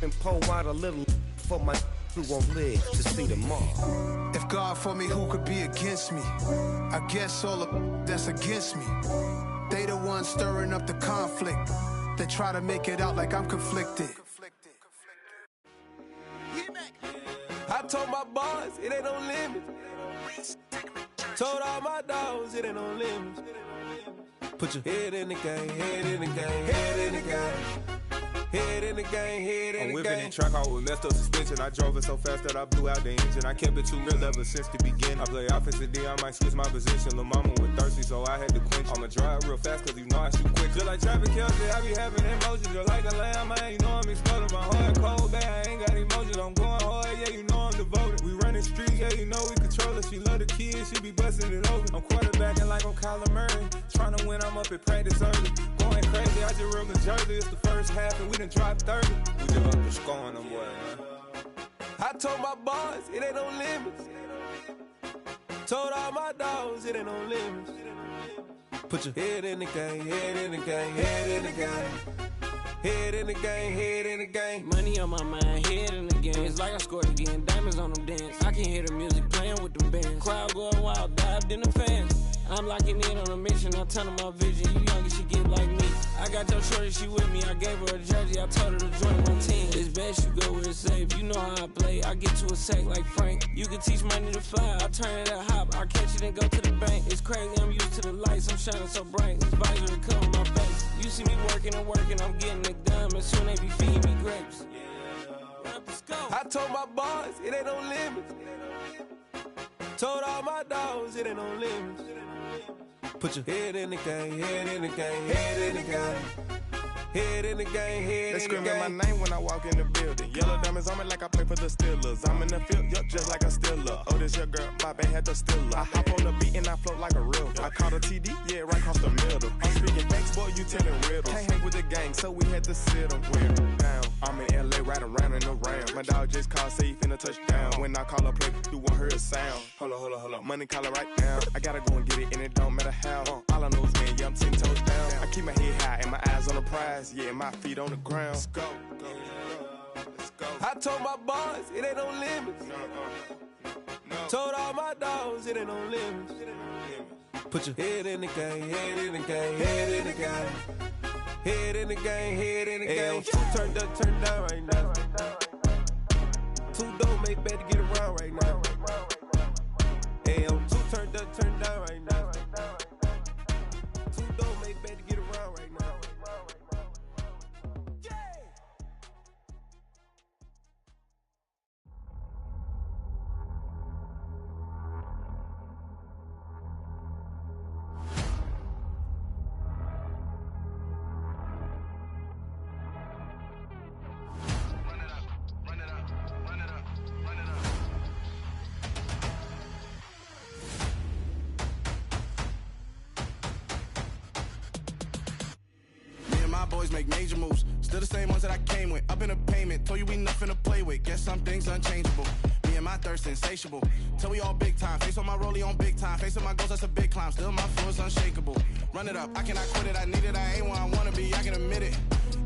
and pour out a little for my who won't live to see tomorrow. If God for me, who could be against me? I guess all of that's against me. They the ones stirring up the conflict. They try to make it out like I'm conflicted. I told my boys it ain't no limits. Told all my dogs it ain't no limits. Put your head in the game, head in the game, head in the game. Head in the game, head in the game. I'm whipping in track, I was messed up suspension. I drove it so fast that I blew out the engine. I kept it too real ever since the beginning. I play offensive D, I might switch my position. Lil' mama was thirsty, so I had to quench. I'ma drive real fast, cause you know I shoot quick. Just like Travis Kelce, I be having emotions. Just like a lamb, man, you know I'm exploding. My heart cold, bad, I ain't got emotions. I'm going hard, yeah, you know I'm devoted. We running streets, yeah, you know we control it. She love the kids, she be busting it over. I'm quarterbacking like I'm Kyler Murray. Trying to win, I'm up at practice early. Going crazy, I just real the jersey. It's the first half and we done dropped 30. We just up to scoring them, boy, man. I told my boys it ain't no limits. Told all my dogs it ain't no limits. Put your head in the game, head in the game, head in the game. Head in the game, head in the game. Money on my mind, head in the game. It's like I scored again, diamonds on them dance. I can hear the music playing with them bands. Crowd going wild, dived in the fans. I'm locking in on a mission, I tell her my vision. You young and she get like me. I got your shorty, she with me. I gave her a jersey, I told her to join my team. It's best you go where it's safe. You know how I play. I get to a sack like Frank. You can teach money to fly. I turn it up hop. I catch it and go to the bank. It's crazy, I'm used to the lights. I'm shining so bright. This visor to cover my face. You see me working and working. I'm getting it done. And soon they be feeding me grapes. I told my boys it ain't no limits. Told all my dogs it ain't no limits. Put your head in the game, head in the game, head in the game. Head in the game, head they in the game. They screaming my name when I walk in the building. Yellow diamonds on me like I play for the Steelers. I'm in the field, yup, just like a Steeler. Oh, this your girl, my band had the Steeler. I hop on the beat and I float like a real. I caught a TD, yeah, right across the middle. I'm speaking thanks, boy, you telling riddles. Can't hang with the gang, so we had to sit them down. I'm in LA, riding around and around. My dog just called, say he finna touchdown. When I call a play, you won't hear a sound. Hold up, money caller right now. I gotta go and get it, and it don't matter how. All I know is man, yeah, I'm 10 toes down. I keep my head high and my eyes on the prize. Yeah, my feet on the ground. Let's go. Let's go. I told my boys it ain't no limits. Told all my dogs it ain't no limits. Put your head in the game, head in the game, head in the game. Head in the game, head in the game. Two turned up, turned down right now. Two don't make bad to get around right now. Hey, I'm two turned up, turned down right now. Two don't make bad to get around right now. boys make major moves. Still the same ones that I came with. Up in the payment, told you we nothing to play with. Guess some things unchangeable. Me and my thirst insatiable. Till we all big time. Face on my rollie on big time. Facing my goals, that's a big climb. Still my flow is unshakable. Run it up, I cannot quit it. I need it, I ain't where I wanna be, I can admit it.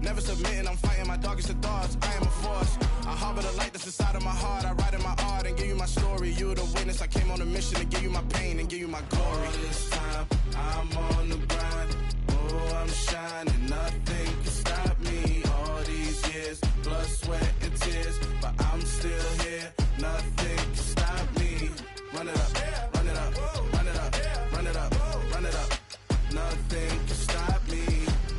Never submitting, I'm fighting my darkest of thoughts. I am a force. I harbor the light that's inside of my heart. I write in my art and give you my story. You're the witness. I came on a mission to give you my pain and give you my glory. All this time, I'm on the grind. Oh, I'm shining. Nothing can stop me. All these years, blood, sweat, and tears. But I'm still here. Nothing can stop me. Run it up, run it up, run it up, run it up, run it up. Nothing can stop me.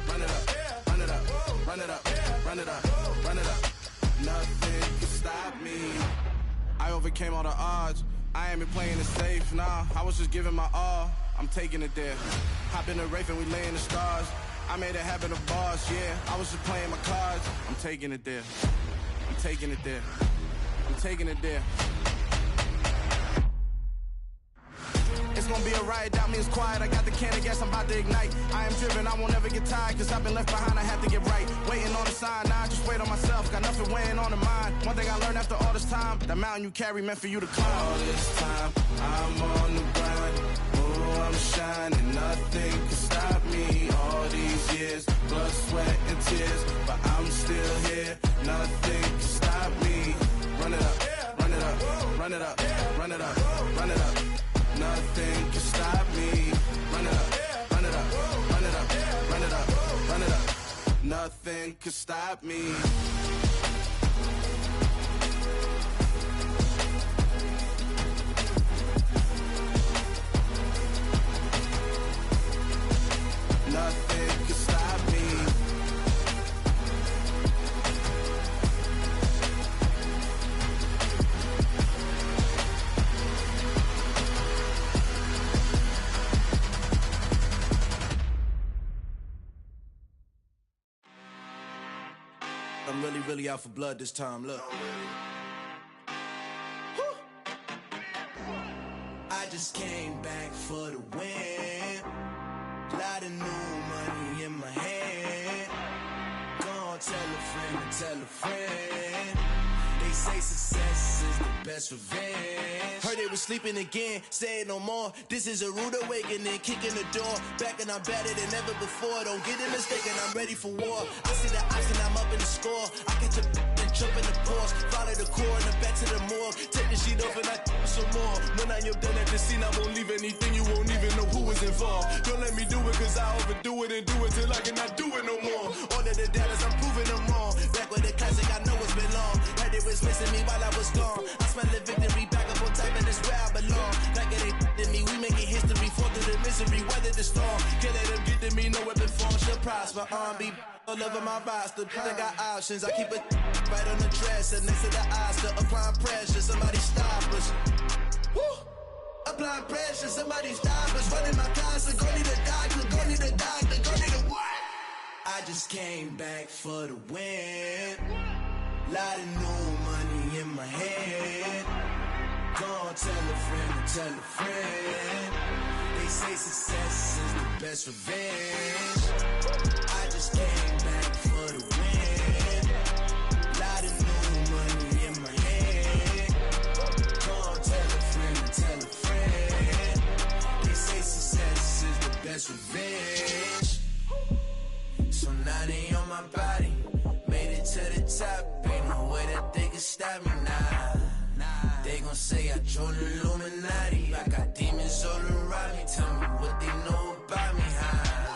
Run it up, run it up, run it up, run it up, run it up. Nothing can stop me. I overcame all the odds. I ain't been playing it safe, nah. I was just giving my all. I'm taking it there. Hop in the Wraith and we lay in the stars. I made it happen to boss, yeah. I was just playing my cards. I'm taking it there. I'm taking it there. I'm taking it there. It's gonna be a riot, doubt me it's quiet. I got the can of gas, I'm about to ignite. I am driven, I won't ever get tired, cause I've been left behind, I have to get right. Waiting on the sign, now I just wait on myself. Got nothing weighing on the mind. One thing I learned after all this time, the mountain you carry meant for you to climb. All this time, I'm on the grind. Oh, I'm shining, nothing can stop me. All these years, blood, sweat, and tears. But I'm still here, nothing can stop me. Run it up, run it up, run it up, run it up, run it up. Nothing can stop me. Run it up, run it up, run it up, run it up, run it up. Nothing can stop me. Nothing can stop me. I'm really out for blood this time, look. I just came back for the win. Lot of new money in my hand. Gonna tell a friend and tell a friend. They say success is the best revenge. Heard they was sleeping again, say it no more. This is a rude awakening, kicking the door. Back and I'm better than ever before. Don't get it mistaken, I'm ready for war. I see the option, I'm up in the score. I catch a and jump in the Porsche. Follow the core and the back to the morgue. Take the sheet off and I some more. When I am done at the scene, I won't leave anything. You won't even know who was involved. Don't let me do it, cause I overdo it and do it till I cannot do it no more. All of the doubters, I'm proving them wrong. Back with the classic, I know it's been long. Heard it was missing me while I was gone. I smell the victory, back up on top, and it's where I belong. Like it ain't to me, we making history. Fall through the misery, weather the storm. Can't let them get to me, no weapon form should prosper. Be all over my roster, I got options. I keep it right on the dresser, next to the Oscar. Applying pressure, somebody stop us. Woo! Applying pressure, somebody stop us. Running my closet, go need a doctor, go need a doctor, go need a what? I just came back for the win. Lot of new money in my head. Gonna tell a friend and tell a friend. They say success is the best revenge. I just came back for the win. Lot of new money in my head. Gonna tell a friend and tell a friend. They say success is the best revenge. So now they on my body. Made it to the top. Ain't no way that they can stop me now. They gon' say I joined the Illuminati. I got demons all around me. Tell me what they know about me, huh?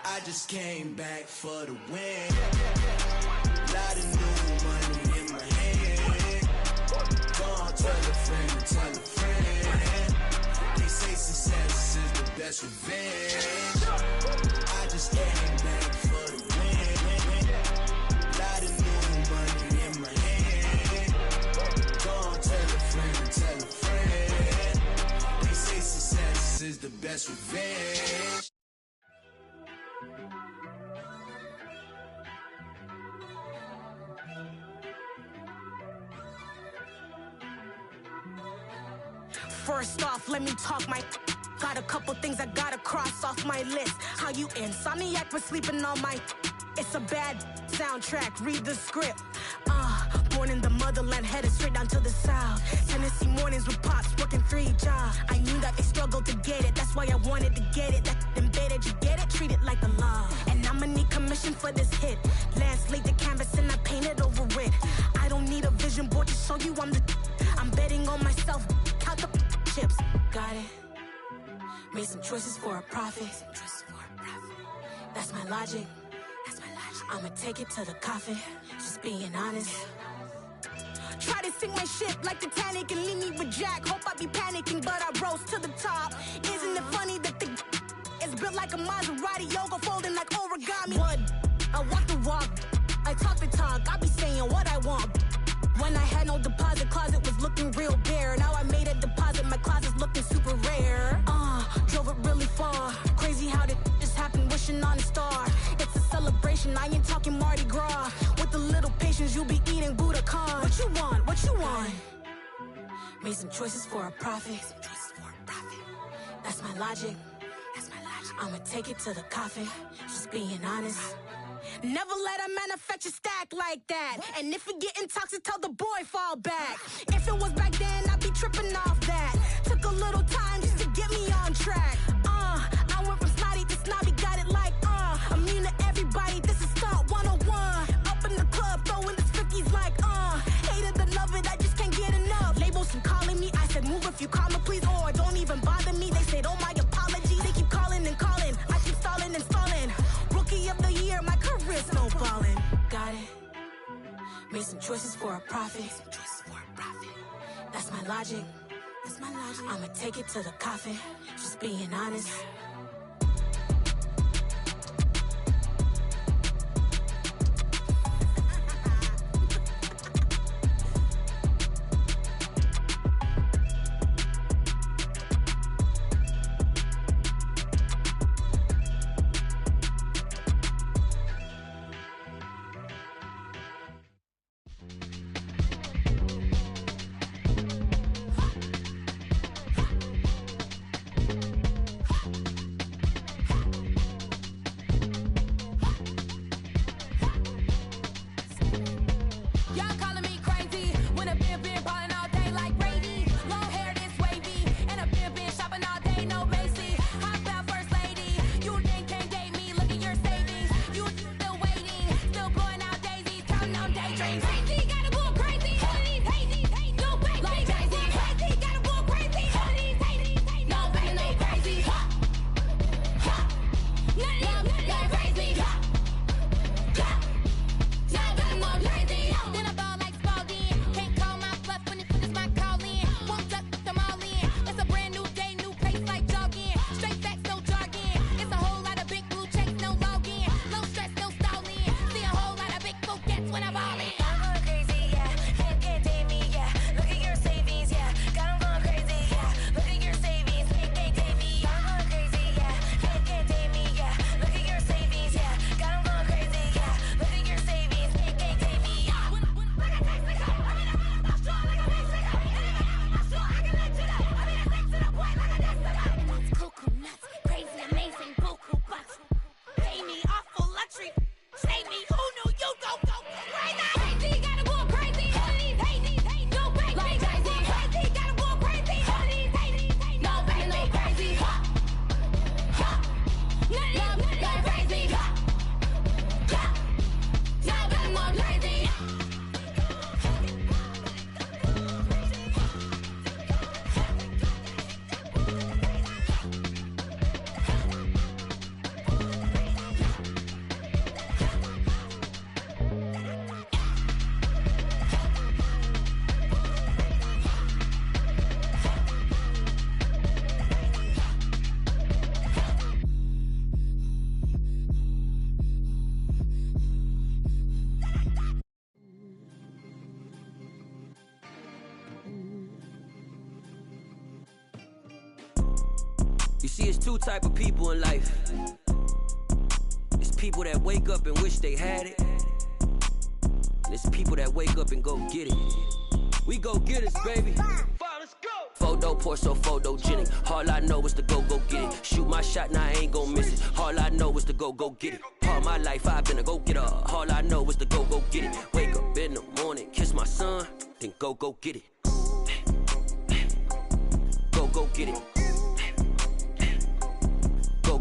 I just came back for the win. Lot of new money in my hand. Gonna tell a friend and tell a friend. They say success is the best revenge. I just came back for the win. Lot of new money in my hand. Gonna tell a friend and tell a friend. They say success is the best revenge. First off, let me talk my. Got a couple things I gotta cross off my list. How you insomniac for sleeping on my. It's a bad soundtrack, read the script. Born in the motherland, headed straight down to the south. Tennessee mornings with pops, working 3 jobs. I knew that they struggled to get it, that's why I wanted to get it. That embedded, you get it? Treat it like the law. And I'ma need commission for this hit. Lance laid the canvas and I painted over it. I don't need a vision board to show you I'm betting on myself, count the chips. Got it. Made some choices for a profit. That's my logic. I'ma take it to the coffin, just being honest. Try to sink my ship like Titanic and leave me with Jack. Hope I be panicking, but I rose to the top. Isn't it funny that the is built like a Maserati, yoga folding like origami? What? I walk the walk, I talk the talk, I be saying what I want. When I had no deposit, closet was looking real bare. Now I made a deposit, my closet's looking super rare. Drove it really far. Crazy how did just happen, wishing on a star. It's a celebration, I ain't talking Mardi Gras. With a little patience, you'll be eating Budokan. What you want? What you want? Made some choices for a profit. That's my logic. I'ma take it to the coffin, just being honest. Never let a manufacture stack like that. And if it getting toxic, tell the boy fall back. If it was back then, I'd be tripping off that. Took a little time just to get me on track. I went from snotty to snobby, got it like immune to everybody, this is Stunt 101. Up in the club, throwing the 50s like hate it, love it, I just can't get enough. Labels and calling me, I said move if you call me please, or don't even bother me. They said oh my apologies, they keep calling and calling. I keep stalling and stalling. Rookie of the year, my career snowballing. Got it. Made some choices for a profit. That's my logic. I'ma take it to the coffin, just being honest. You see, it's two type of people in life. It's people that wake up and wish they had it. And it's people that wake up and go get it. We go get it, baby. 4 Photo poor, so photogenic. All I know is to go get it. Shoot my shot, now I ain't gon' miss it. All I know is to go get it. All my life I've been a go-getter. All I know is to go get it. Wake up in the morning, kiss my son, then go get it. Go get it.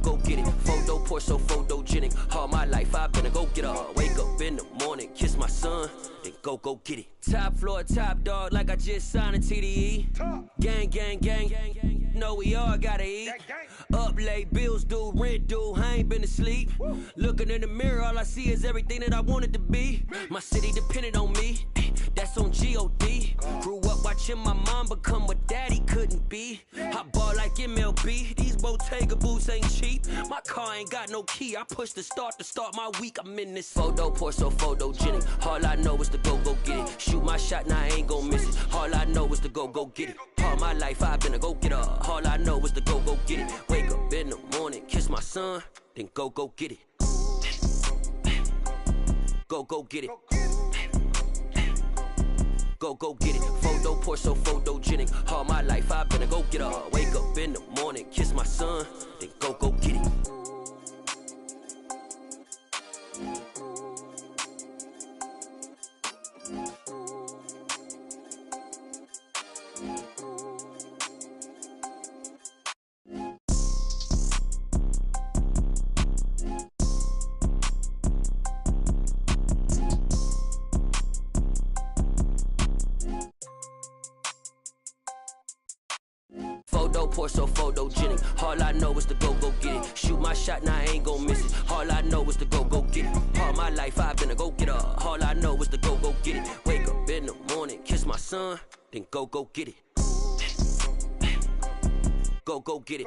Go get it. Photo poor, so photogenic. All my life I've been a go-getter. Wake up in the morning, kiss my son, then go get it. Top floor, top dog, like I just signed a TDE. Gang, gang, gang. Know we all gotta eat. Up late, bills due, rent due, I ain't been asleep. Looking in the mirror, all I see is everything that I wanted to be. My city depended on me, that's on G.O.D. Grew up watching my mom become what daddy couldn't be. I ball like MLB, these Bottega boots ain't cheap. My car ain't got no key, I push the start to start my week. I'm in this photo poor, so photogenic. All I know is to go get it. Shoot my shot, now I ain't gon' miss it. All I know is to go get it. All my life I've been a go-getter. All I know is to go get it. Wake up in the morning, kiss my son, then go get it. Go get it. Go get it. Photo poor, so photogenic. All my life I've been a go-getter. Wake up in the morning, kiss my son, then go get it. Photo poor, so photogenic. All I know is to go get it. Shoot my shot, now I ain't gon' miss it. All I know is to go get it. All my life I've been a go-getter. All I know is to go get it. Wake up in the morning, kiss my son, then go get it. Go get it.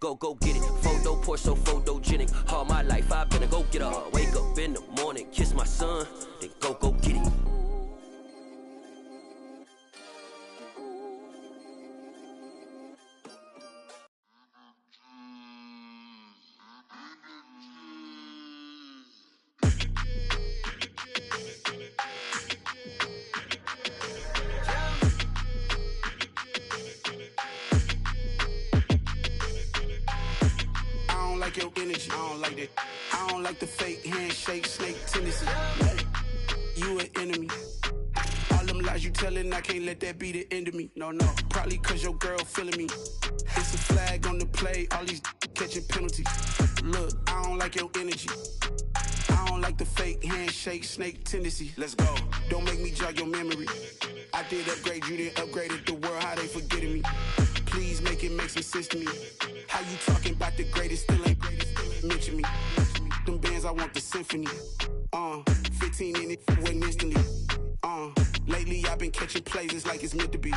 Go get it. Photo poor, so photogenic. All my life I've been a go-getter. Wake up in the morning, kiss my son, then go get it. Your energy, I don't like that. I don't like the fake handshake, snake tendency. You an enemy. All them lies you telling, I can't let that be the end of me. No, probably cause your girl feeling me. It's a flag on the play, all these catching penalties. Look, I don't like your energy. I don't like the fake handshake, snake tendency. Let's go. Don't make me jog your memory. I did upgrade, you didn't upgrade it. The world, how they forgetting me. Please make it make some sense to me. How you talking about the greatest, still ain't greatest, mention me. Them bands, I want the symphony. 15 in it, went instantly. Lately I've been catching plays, it's like it's meant to be.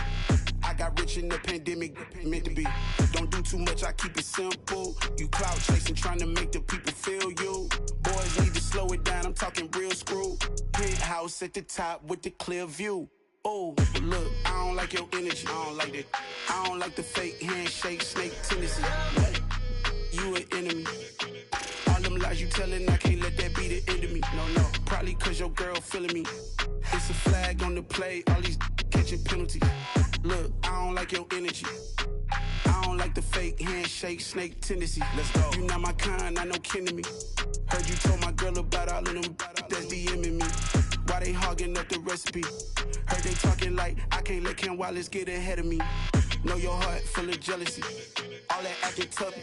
I got rich in the pandemic, meant to be. Don't do too much, I keep it simple. You clout chasing, trying to make the people feel you. Boys need to slow it down, I'm talking real screw. Penthouse at the top with the clear view. Oh, look, I don't like your energy, I don't like that. I don't like the fake handshake, snake tendency. You an enemy. All them lies you telling, I can't let that be the end of me. No, probably cause your girl feeling me. It's a flag on the play, all these catching penalties. Look, I don't like your energy. I don't like the fake handshake, snake tendency. Let's go. You not my kind, I know kin to me. Heard you told my girl about all of them that's DMing me. Why they hogging up the recipe? Heard they talking like I can't let Ken Wallace get ahead of me. Know your heart full of jealousy. All that acting tough,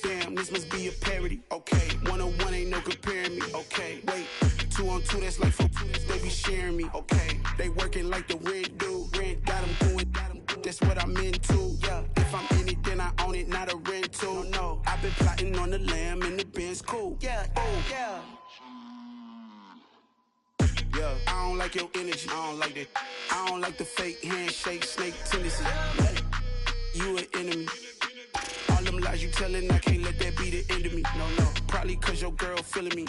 damn, this must be a parody. Okay, 1-on-1 ain't no comparing me. Okay, wait, 2-on-2, that's like 4-2, they be sharing me. Okay, they working like the rent do. Rent got them doing, that's what I'm into. Yeah, if I'm in it, then I own it, not a rental. No, I've been plotting on the lamb and the Benz cool. Yeah, oh, yeah. Yeah, I don't like your energy, I don't like that. I don't like the fake handshake, snake tendency. You an enemy. All them lies you telling, I can't let that be the end of me. No, probably cause your girl feeling me.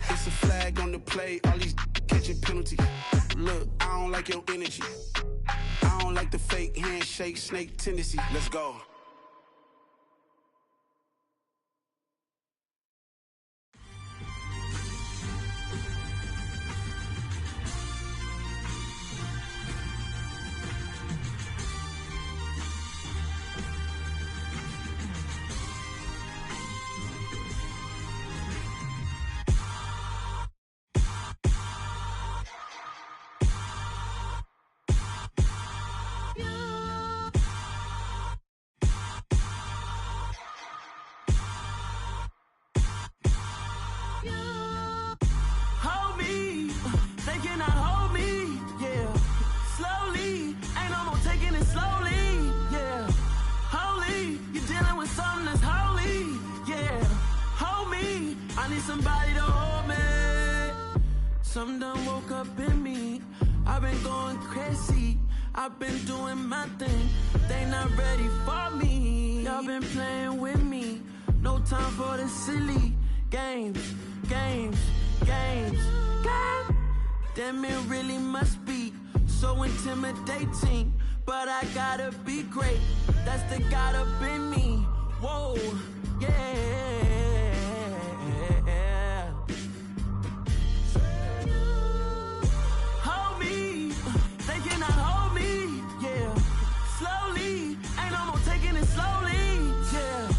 It's a flag on the play, all these catching penalties. Look, I don't like your energy. I don't like the fake handshake, snake tendency. Let's go. going crazy. I've been doing my thing. They not ready for me. Y'all been playing with me. No time for the silly games. Damn, it really must be so intimidating. But I gotta be great. That's the God up in me. Whoa, yeah. Hold me, they cannot hold me, yeah. Slowly, ain't no more taking it slowly, yeah.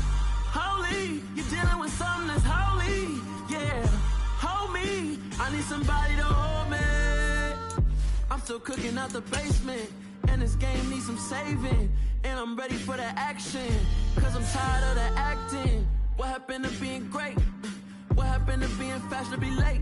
Holy, you're dealing with something that's holy, yeah. Hold me, I need somebody to hold me. I'm still cooking out the basement, and this game needs some saving. And I'm ready for the action, cause I'm tired of the acting. What happened to being great? What happened to being fashionably late?